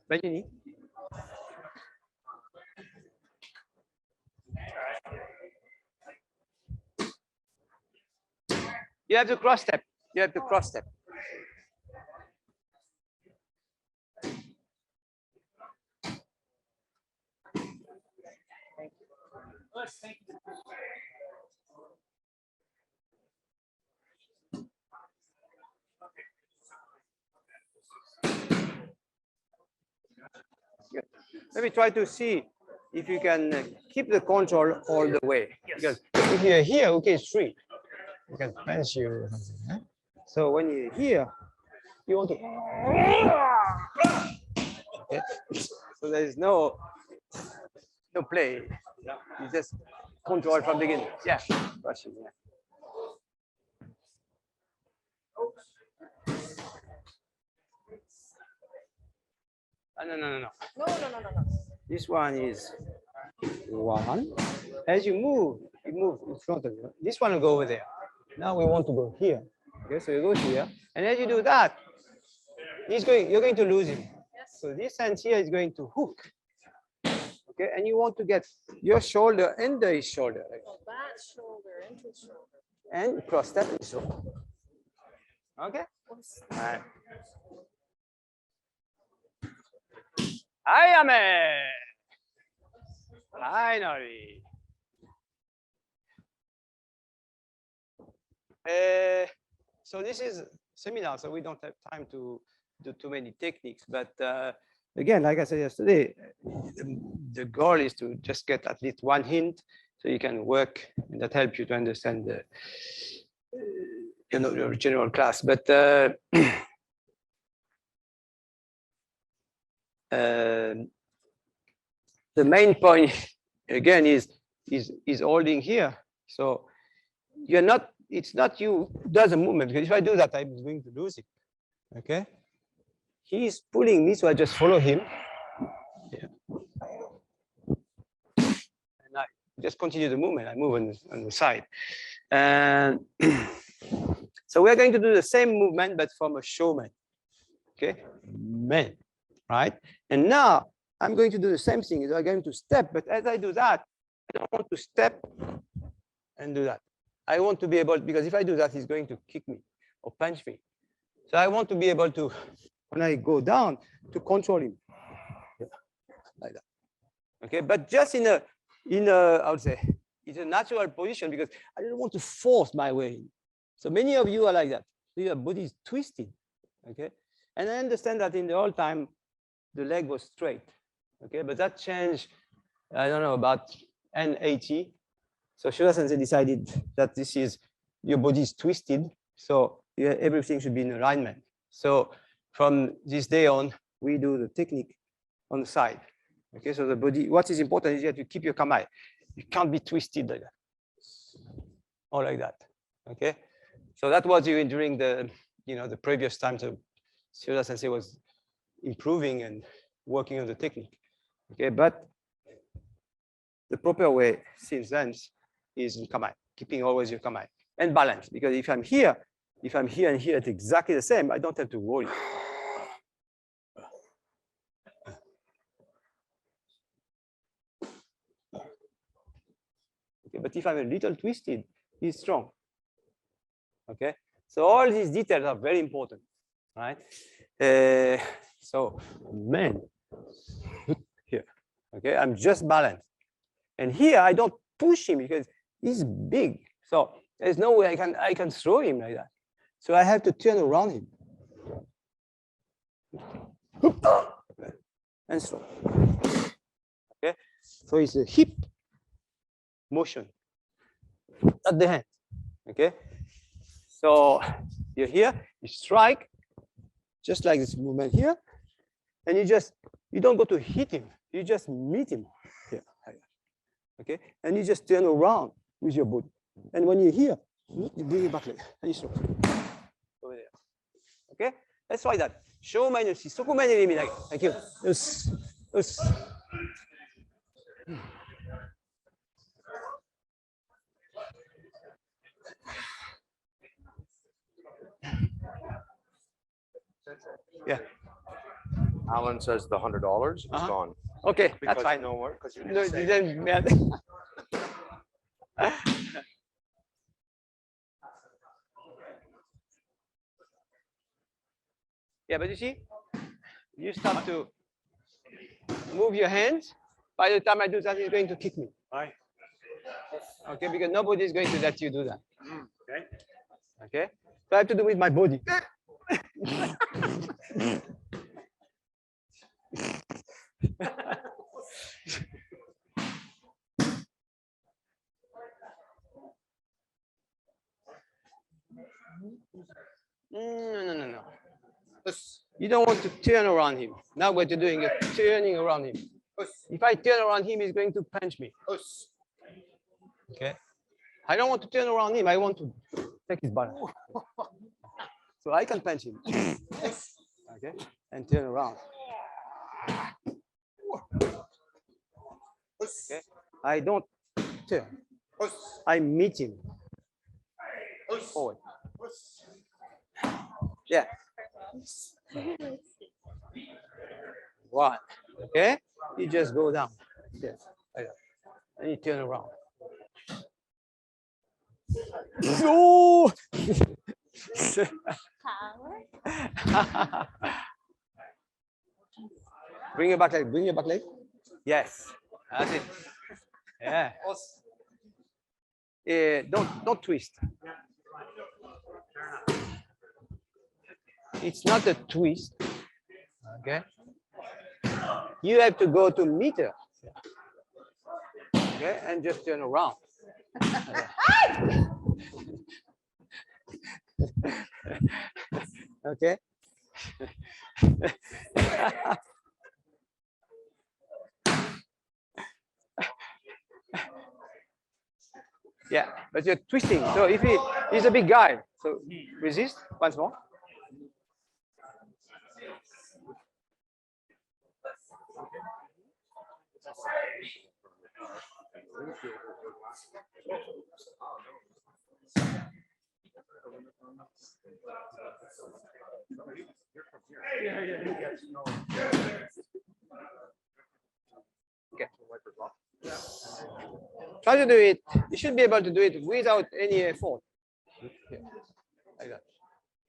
[SPEAKER 1] 大丈夫？ You have to cross step. You have to cross step. Good. Let me try to see if you can keep the control all the way. Because if you're here, okay, it's free. You can punch you or something. Huh? So when you're here, you want to. Okay. So there is no play. You just control from the beginning. Yeah. Rushing, yeah. No.
[SPEAKER 3] No.
[SPEAKER 1] This one is one. As you move in front of you. This one will go over there. Now we want to go here. Okay, so you go here. And as you do that, you're going to lose him. So this hand here is going to hook. Okay, and you want to get your shoulder under his shoulder. Right?
[SPEAKER 3] Well, that shoulder into his shoulder.
[SPEAKER 1] And cross step and shoulder. Okay? All right. Ayame! Finally. So this is seminar, so we don't have time to do too many techniques. But again, like I said yesterday, the goal is to just get at least one hint so you can work, and that helps you to understand the your general class. But the main point again is holding here. So you're not, it's not you does a movement, because if I do that, I'm going to lose it. Okay. He's pulling me, so I just follow him. Yeah. And I just continue the movement. I move on the side. And so we're going to do the same movement, but from a shomen. Okay, men, right? And now I'm going to do the same thing. I'm going to step, but as I do that, I don't want to step and do that. I want to be able, because if I do that, he's going to kick me or punch me. So I want to be able to, when I go down, to control him. Yeah, like that. Okay, but just in a, I would say, it's a natural position, because I don't want to force my way in. So many of you are like that. Your body is twisted. Okay. And I understand that in the old time, the leg was straight. Okay, but that changed, I don't know, about N80. So Shoda Sensei decided that this is, your body is twisted. So yeah, everything should be in alignment. So from this day on, we do the technique on the side. Okay, so the body, what is important is you have to keep your kamae. You can't be twisted like that. Or like that. Okay. So that was even during the, the previous times. So Shoda Sensei was improving and working on the technique. Okay, but the proper way since then is in kamae, keeping always your kamae and balance. Because if I'm here and here, it's exactly the same. I don't have to worry. Okay, but if I'm a little twisted, he's strong. Okay, so all these details are very important, right? So man, here, okay, I'm just balanced, and here I don't push him because he's big. So there's no way I can throw him like that. So I have to turn around him and throw. Okay, so it's a hip motion at the hand. Okay, so you're here, you strike, just like this movement here, and you don't go to hit him, you just meet him here. Okay, and you just turn around with your body, and when you're here, you bring it back leg and you throw over there. Okay, let's try that. Shomenuchi, Sokumen, Iriminage. Thank you. Yes. Yes. Yeah.
[SPEAKER 6] Alan says the $100 is gone.
[SPEAKER 1] Okay,
[SPEAKER 6] Because
[SPEAKER 1] that's fine.
[SPEAKER 6] no more, because you
[SPEAKER 1] No,
[SPEAKER 6] didn't say.
[SPEAKER 1] Yeah, but you see, you start to move your hands. By the time I do that, he's going to kick me.
[SPEAKER 2] Right.
[SPEAKER 1] Okay, because nobody is going to let you do that.
[SPEAKER 2] Okay.
[SPEAKER 1] Okay, so I have to do with my body. No. You don't want to turn around him. Now what you're doing is turning around him. If I turn around him, he's going to punch me. Okay. I don't want to turn around him. I want to take his balance. So I can punch him. Okay. And turn around. Okay. I don't turn. I meet him. Forward. Yeah. One. Okay. You just go down. Yes. And you turn around. No. Bring your back leg. Bring your back leg. Yes. That's it. Yeah. Don't twist. It's not a twist. Okay. You have to go to meter. Okay, and just turn around. Okay. but you're twisting. So if he's a big guy, so resist once more. Okay. Try to do it. You should be able to do it without any effort. Here, like that.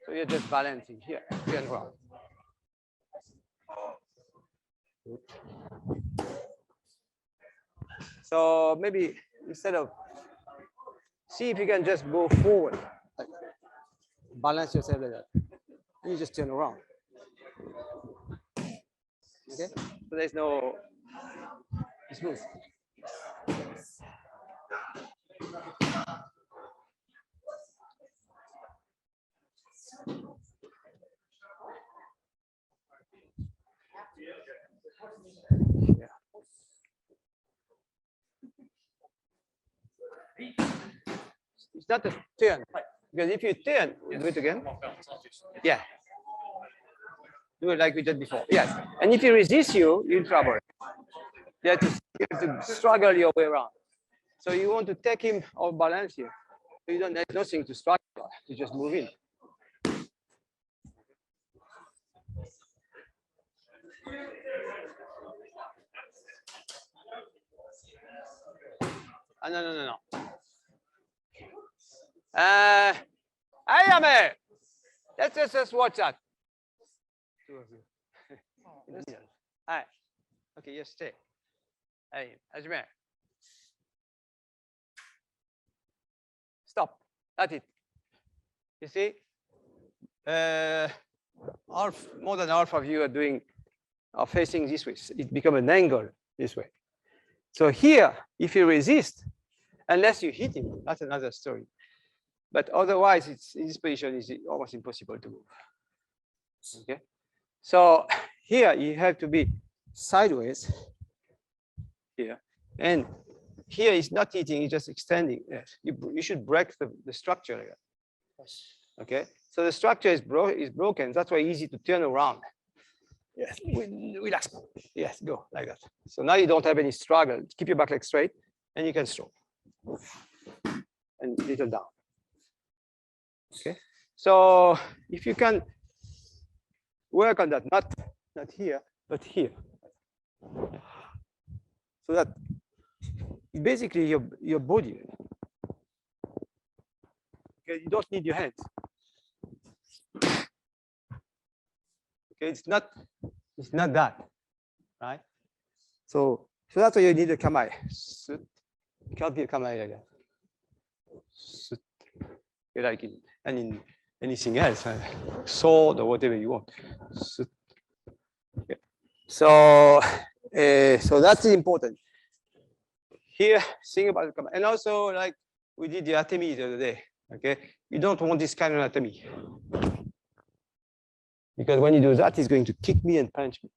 [SPEAKER 1] So you're just balancing here and around. So maybe instead of, see if you can just go forward, like balance yourself like that. And you just turn around. Okay, so there's no, it's smooth. It's not a turn, because if you turn, do it again. Yeah. Do it like we did before. Yes. And if he resists you, you're in trouble. You have to struggle your way around. So you want to take him off balance here. You don't, there's nothing to struggle. You just move in. No. Ayame! Let's just watch that. Two of you. Hi. Okay, yes, stay. Hey, Ajmer. Stop. That's it. You see? More than half of you are facing this way. It becomes an angle this way. So here, if you resist, unless you hit him, that's another story. But otherwise, it's in this position is almost impossible to move. Okay. So here you have to be sideways here, and here is not hitting; it's just extending. Yes. You should break the structure like that. Okay. So the structure is broken. That's why it's easy to turn around. Yes. Relax. Yes. Go like that. So now you don't have any struggle. Keep your back leg straight, and you can stroke and little down. Okay. So if you can work on that, not here, but here. So that basically your body. Okay, you don't need your hands. Okay, it's not that, right? So that's why you need a kamae. You can't be a kamae like that. Like in anything else, sword or whatever you want. Okay. So that's important. Here, think about the kamae. And also, like we did the atemi the other day. Okay, you don't want this kind of atemi, because when you do that, he's going to kick me and punch me.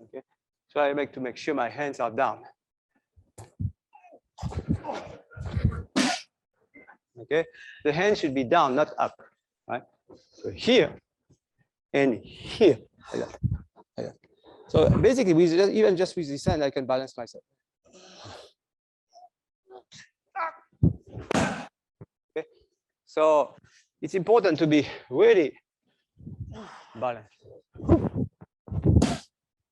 [SPEAKER 1] Okay, so I make to make sure my hands are down. Okay, the hand should be down, not up, right? So here and here, like that, like that. So basically, even just with this hand, I can balance myself. Okay, so it's important to be really balanced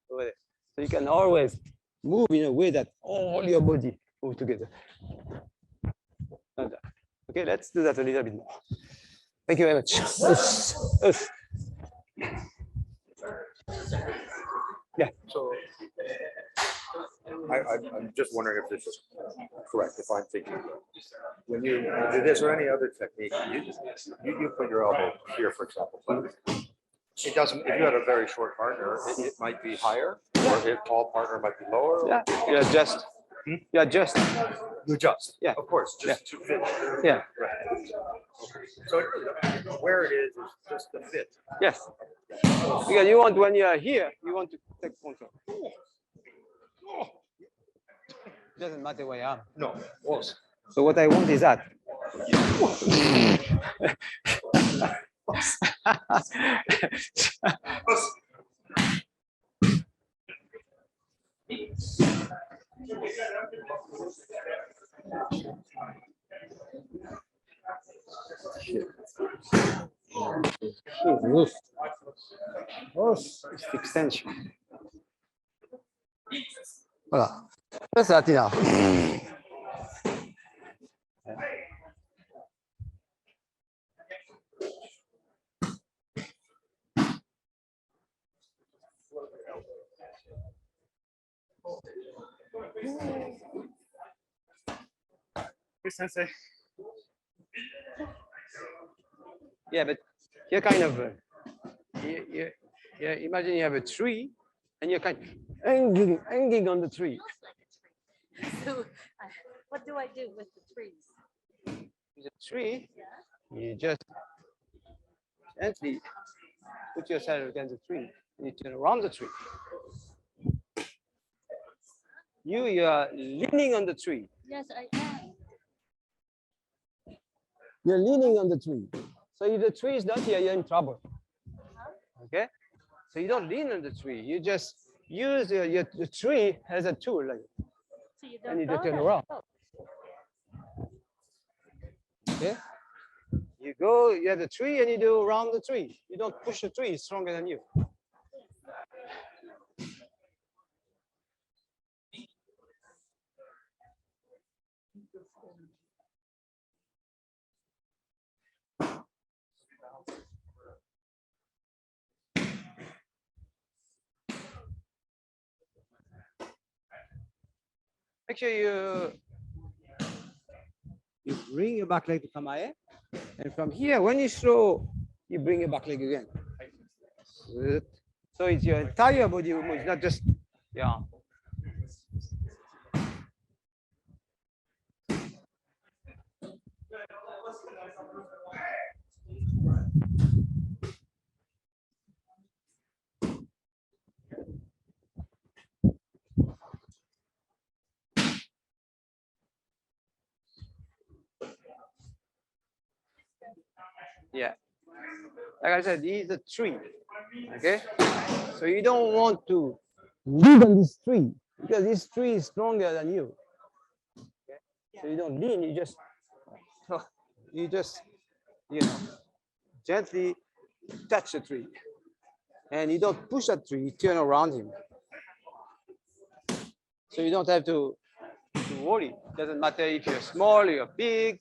[SPEAKER 1] over there. So you can always move in a way that all your body move together. Like that. Okay, let's do that a little bit more. Thank you very much. Yeah.
[SPEAKER 6] So I'm just wondering if this is correct, if I'm thinking. When you do this or any other technique, you put your elbow here, for example. But it doesn't, if you had a very short partner, it might be higher, or a tall partner might be lower.
[SPEAKER 1] Yeah, you adjust. You adjust.
[SPEAKER 6] You adjust.
[SPEAKER 1] Yeah.
[SPEAKER 6] Of course, just to fit.
[SPEAKER 1] Yeah.
[SPEAKER 6] Right. So it really where it is just the fit.
[SPEAKER 1] Yes. Because you want, when you are here, you want to take control. It doesn't matter where I am.
[SPEAKER 6] No. Well,
[SPEAKER 1] So what I want is that. Cette extension. Voilà. Ça, c'est la tina.
[SPEAKER 2] Hey, Sensei.
[SPEAKER 1] Yeah, but you're kind of, imagine you have a tree and you're kind of hanging on the tree.
[SPEAKER 3] So, what do I do with the trees?
[SPEAKER 1] With a tree, you just gently put yourself against the tree and you turn around the tree. You are leaning on the tree.
[SPEAKER 3] Yes, I am.
[SPEAKER 1] You're leaning on the tree. So if the tree is not here, you're in trouble. Okay? So you don't lean on the tree. You just use the tree as a tool. Like,
[SPEAKER 3] So you
[SPEAKER 1] and you
[SPEAKER 3] don't
[SPEAKER 1] just
[SPEAKER 3] go
[SPEAKER 1] turn
[SPEAKER 3] there.
[SPEAKER 1] around.
[SPEAKER 3] Oh,
[SPEAKER 1] Okay? You go, you have the tree and you do around the tree. You don't push the tree, it's stronger than you. Make sure you bring your back leg to Kamae. And from here, when you slow, you bring your back leg again. So it's your entire body movement, it's not just, yeah. Yeah, like I said, this is a tree. Okay, so you don't want to lean on this tree because this tree is stronger than you. Okay? So you don't lean, you just, gently touch the tree, and you don't push that tree. You turn around him, so you don't have to worry. Doesn't matter if you're small, you're big.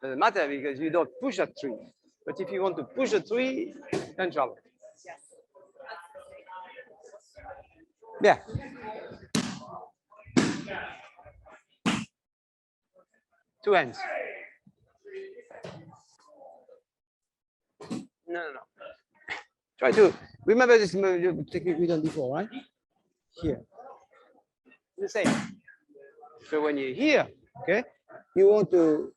[SPEAKER 1] Doesn't matter because you don't push that tree. But if you want to push a tree, you're in trouble. Yeah. Two hands. No. Try to remember this technique we done before, right? Here. The same. So when you're here, okay, you want your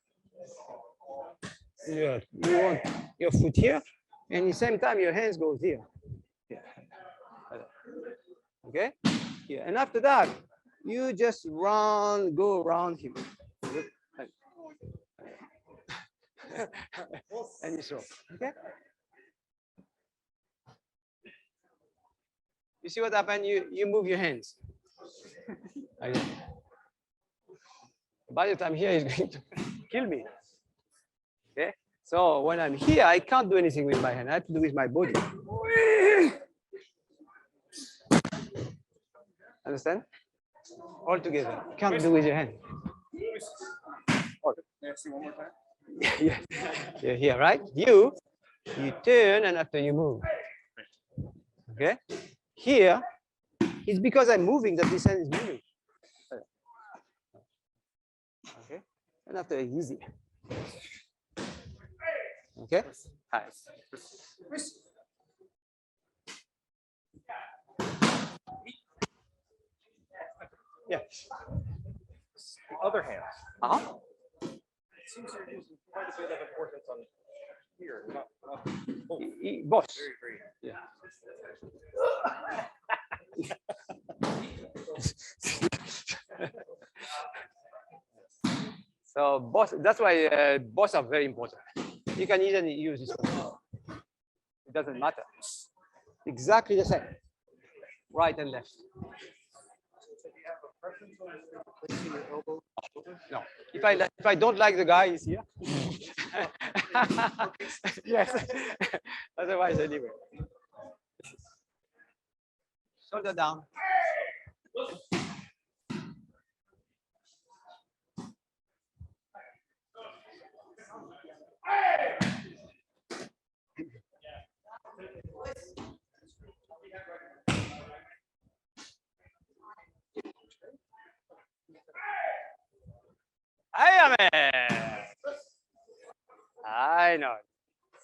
[SPEAKER 1] foot here, and at the same time your hands goes here. Okay? Yeah. And after that, you just go around him. And you throw. Okay? You see what happened? You move your hands. Okay. By the time here, he's going to kill me. Okay? So when I'm here, I can't do anything with my hand. I have to do with my body. Understand? All together. Can't do with your hand.
[SPEAKER 2] May I see one more time?
[SPEAKER 1] Yeah. You're here, right? You turn and after you move. Okay? Here, it's because I'm moving that this hand is moving. Okay? And after easy. Okay? Hi. Yeah.
[SPEAKER 6] The other hand.
[SPEAKER 1] Uh-huh.
[SPEAKER 6] It seems you're using quite a bit of importance on here, not both.
[SPEAKER 1] Boss.
[SPEAKER 6] Very, very.
[SPEAKER 1] Yeah. So both, that's why both are very important. You can easily use this one. It doesn't matter. Exactly the same. Right and left. No. If I don't like the guy, he's here. Yes. Otherwise, anyway. Shoulder down. I know.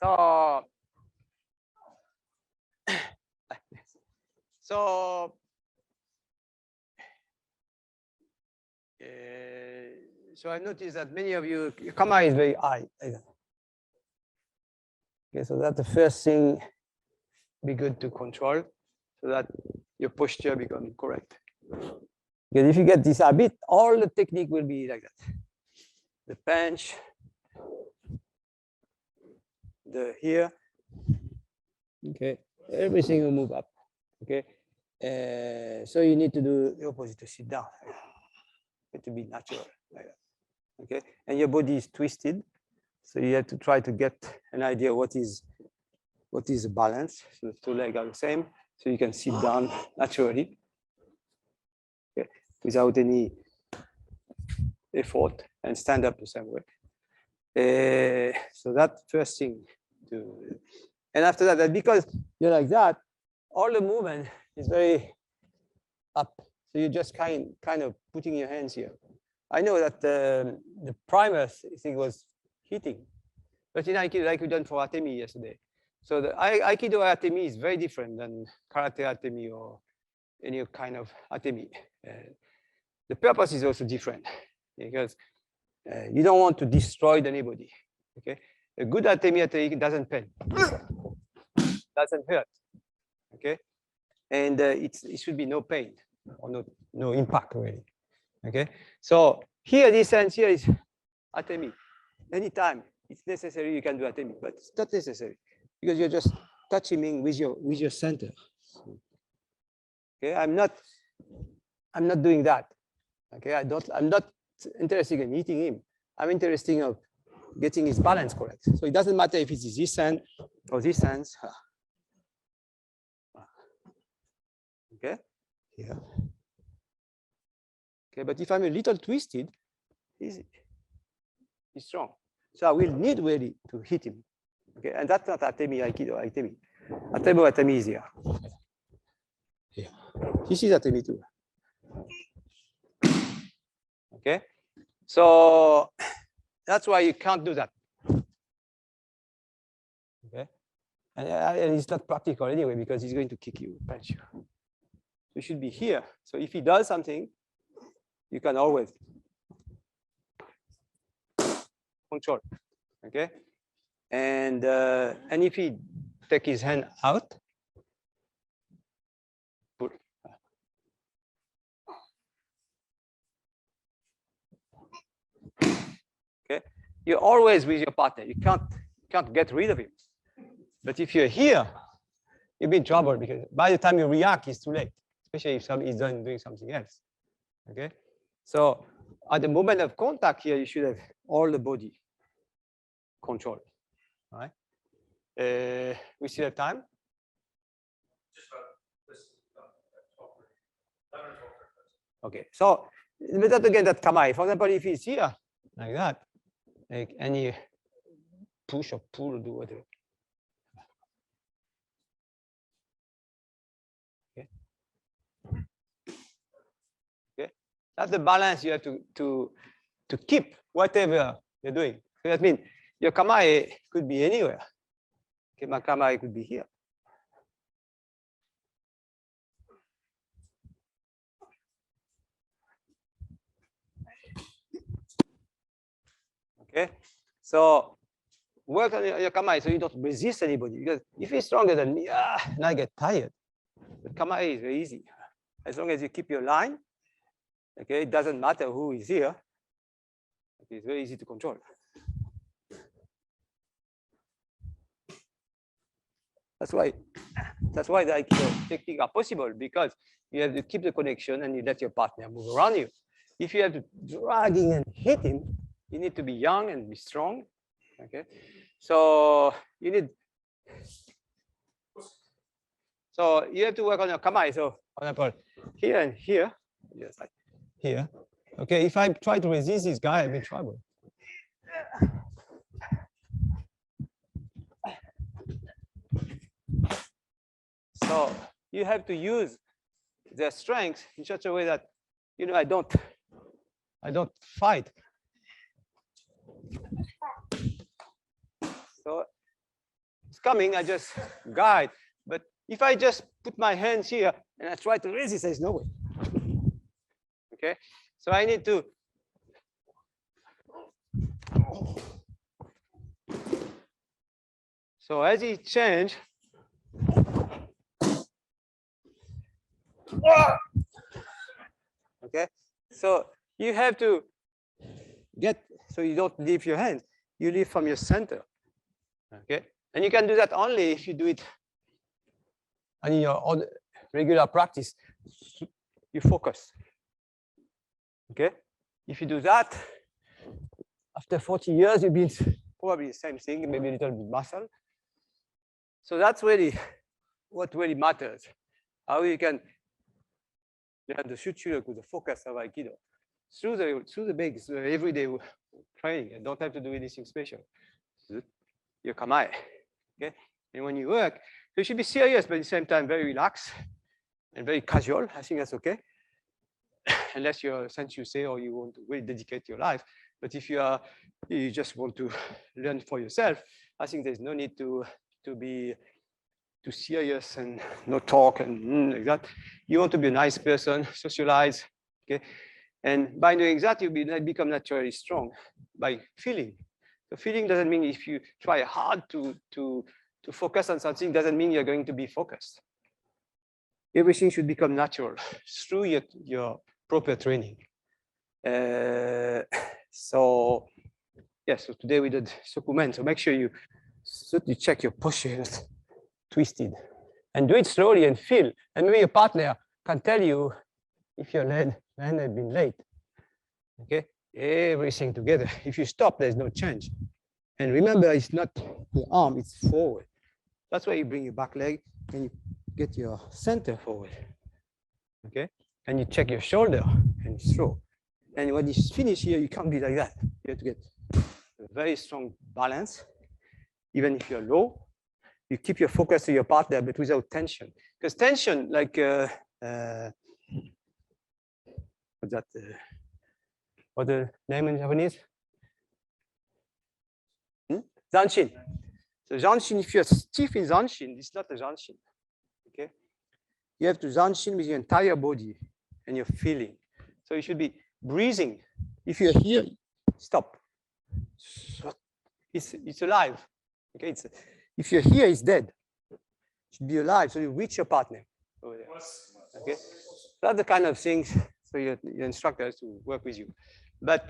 [SPEAKER 1] So, so, so I noticed that many of you, your Kamae is very high. Okay, so that's the first thing be good to control so that your posture becomes correct. Because if you get this habit, all the technique will be like that. The bench, the here, okay, everything will move up, okay. So you need to do the opposite, to sit down, to be natural, like that, okay. And your body is twisted, so you have to try to get an idea what is the balance. So the two legs are the same, so you can sit down naturally, okay, without any effort, and stand up the same way. So that first thing to, and after that, because you're like that, all the movement is very up. So you're just kind of putting your hands here. I know that the primer thing was hitting, but in Aikido, like we done for Atemi yesterday. So the Aikido Atemi is very different than Karate Atemi or any kind of Atemi. The purpose is also different because you don't want to destroy anybody. Okay, a good Atemi doesn't pain, doesn't hurt. Okay, and it should be no pain or no impact really. Okay, so here this sense here is Atemi. Anytime it's necessary, you can do Atemi, but it's not necessary because you're just touching with your center. Okay, I'm not doing that. Okay, I'm not interested in eating him. I'm interested in getting his balance correct. So it doesn't matter if it's this hand or this hand. Okay, here. Okay, but if I'm a little twisted, he's strong. So I will need really to hit him. Okay, and that's not Atemi Aikido Atemi. Atemi is here. Here. This is Atemi too. Okay, so that's why you can't do that. Okay, and it's not practical anyway because he's going to kick you, punch you. You should be here. So if he does something, you can always control. Okay, and if he take his hand out, pull. Okay, you're always with your partner. You can't get rid of him. But if you're here, you'll be in trouble because by the time you react, it's too late. Especially if somebody is doing something else. Okay, so at the moment of contact here, you should have all the body control. All right. We still have time. Okay, so but again, that Kamae. For example, if he's here like that, like any push or pull, do whatever. Okay. Okay, that's the balance you have to keep whatever you're doing. So that means your Kamae could be anywhere. Okay, my Kamae could be here. Okay, so work on your Kamae so you don't resist anybody. Because if he's stronger than me, and I get tired. But Kamae is very easy. As long as you keep your line, okay, it doesn't matter who is here. It's very easy to control. That's why the Aikido technique are possible, because you have to keep the connection and you let your partner move around you. If you have to dragging and hit him, you need to be young and be strong. Okay, so you have to work on your kamae. So, for example, here and here, just like here. Okay, if I try to resist this guy, I'm in trouble. So you have to use their strength in such a way that, you know, I don't fight. So it's coming, I just guide. But if I just put my hands here and I try to resist, there's no way. Okay, so I need to. So as he change, okay, so you have to get, so you don't leave your hands, you leave from your center. Okay, and you can do that only if you do it in your regular practice. You focus. Okay, if you do that, after 40 years, you'll be probably the same thing, maybe a little bit muscle. So that's really what really matters. How you can learn the shuchuryoku with the focus of Aikido through the basics, everyday training, and don't have to do anything special. Your kamae. Okay, and when you work, you should be serious, but at the same time very relaxed and very casual. I think that's okay. Unless you're a sensei or you want to really dedicate your life. But if you just want to learn for yourself, I think there's no need to be too serious and not talk and like that. You want to be a nice person, socialize, okay? And by doing that, you become naturally strong by feeling. So feeling doesn't mean if you try hard to focus on something, doesn't mean you're going to be focused. Everything should become natural through your proper training. So today we did Sokumen. So make sure you certainly check your posture is twisted, and do it slowly and feel. And maybe your partner can tell you if your hand has been late. Okay, everything together. If you stop, there's no change. And remember, it's not your arm; it's forward. That's why you bring your back leg and you get your center forward. Okay, and you check your shoulder and throw. And when you finish here, you can't be like that. You have to get a very strong balance. Even if you're low, you keep your focus to your partner, but without tension. Because tension, like what's that? What the name in Japanese? Zanshin. So zanshin, if you're stiff in zanshin, it's not a zanshin. Okay, you have to zanshin with your entire body and your feeling. So you should be breathing. If you're here, stop. It's alive. Okay, if you're here, it's dead. It should be alive. So you reach your partner over there. Okay, that's the kind of things. So your instructor has to work with you. But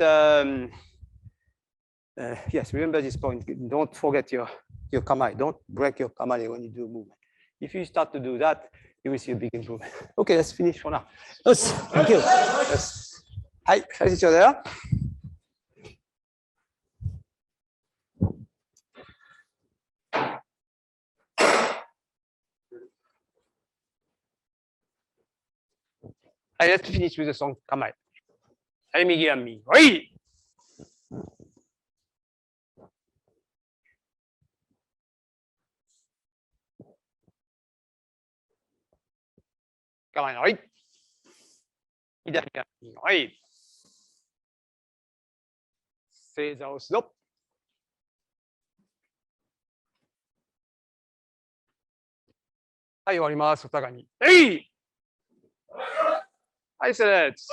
[SPEAKER 1] yes, remember this point. Don't forget your kamae. Don't break your kamae when you do a movement. If you start to do that, you will see a big improvement. Okay, let's finish for now. Yes, thank you. Yes. Hi, face each other. Let's finish with the song Kamae. Hey, Migi and me. Oi! Kamae, oi! 左が右、はい。正座をする。はい、終わります。お互いに。えい！はい、セレッツ。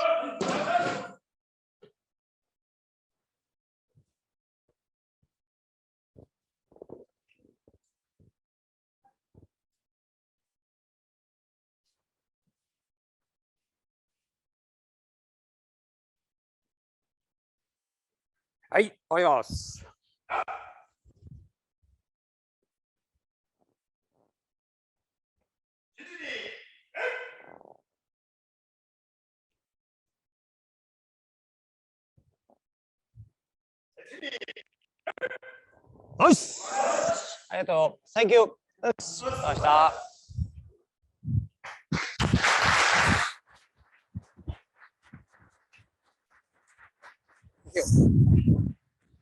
[SPEAKER 1] はい、終わります。よし。ありがとう。Thank you。よし。ました。Thank you.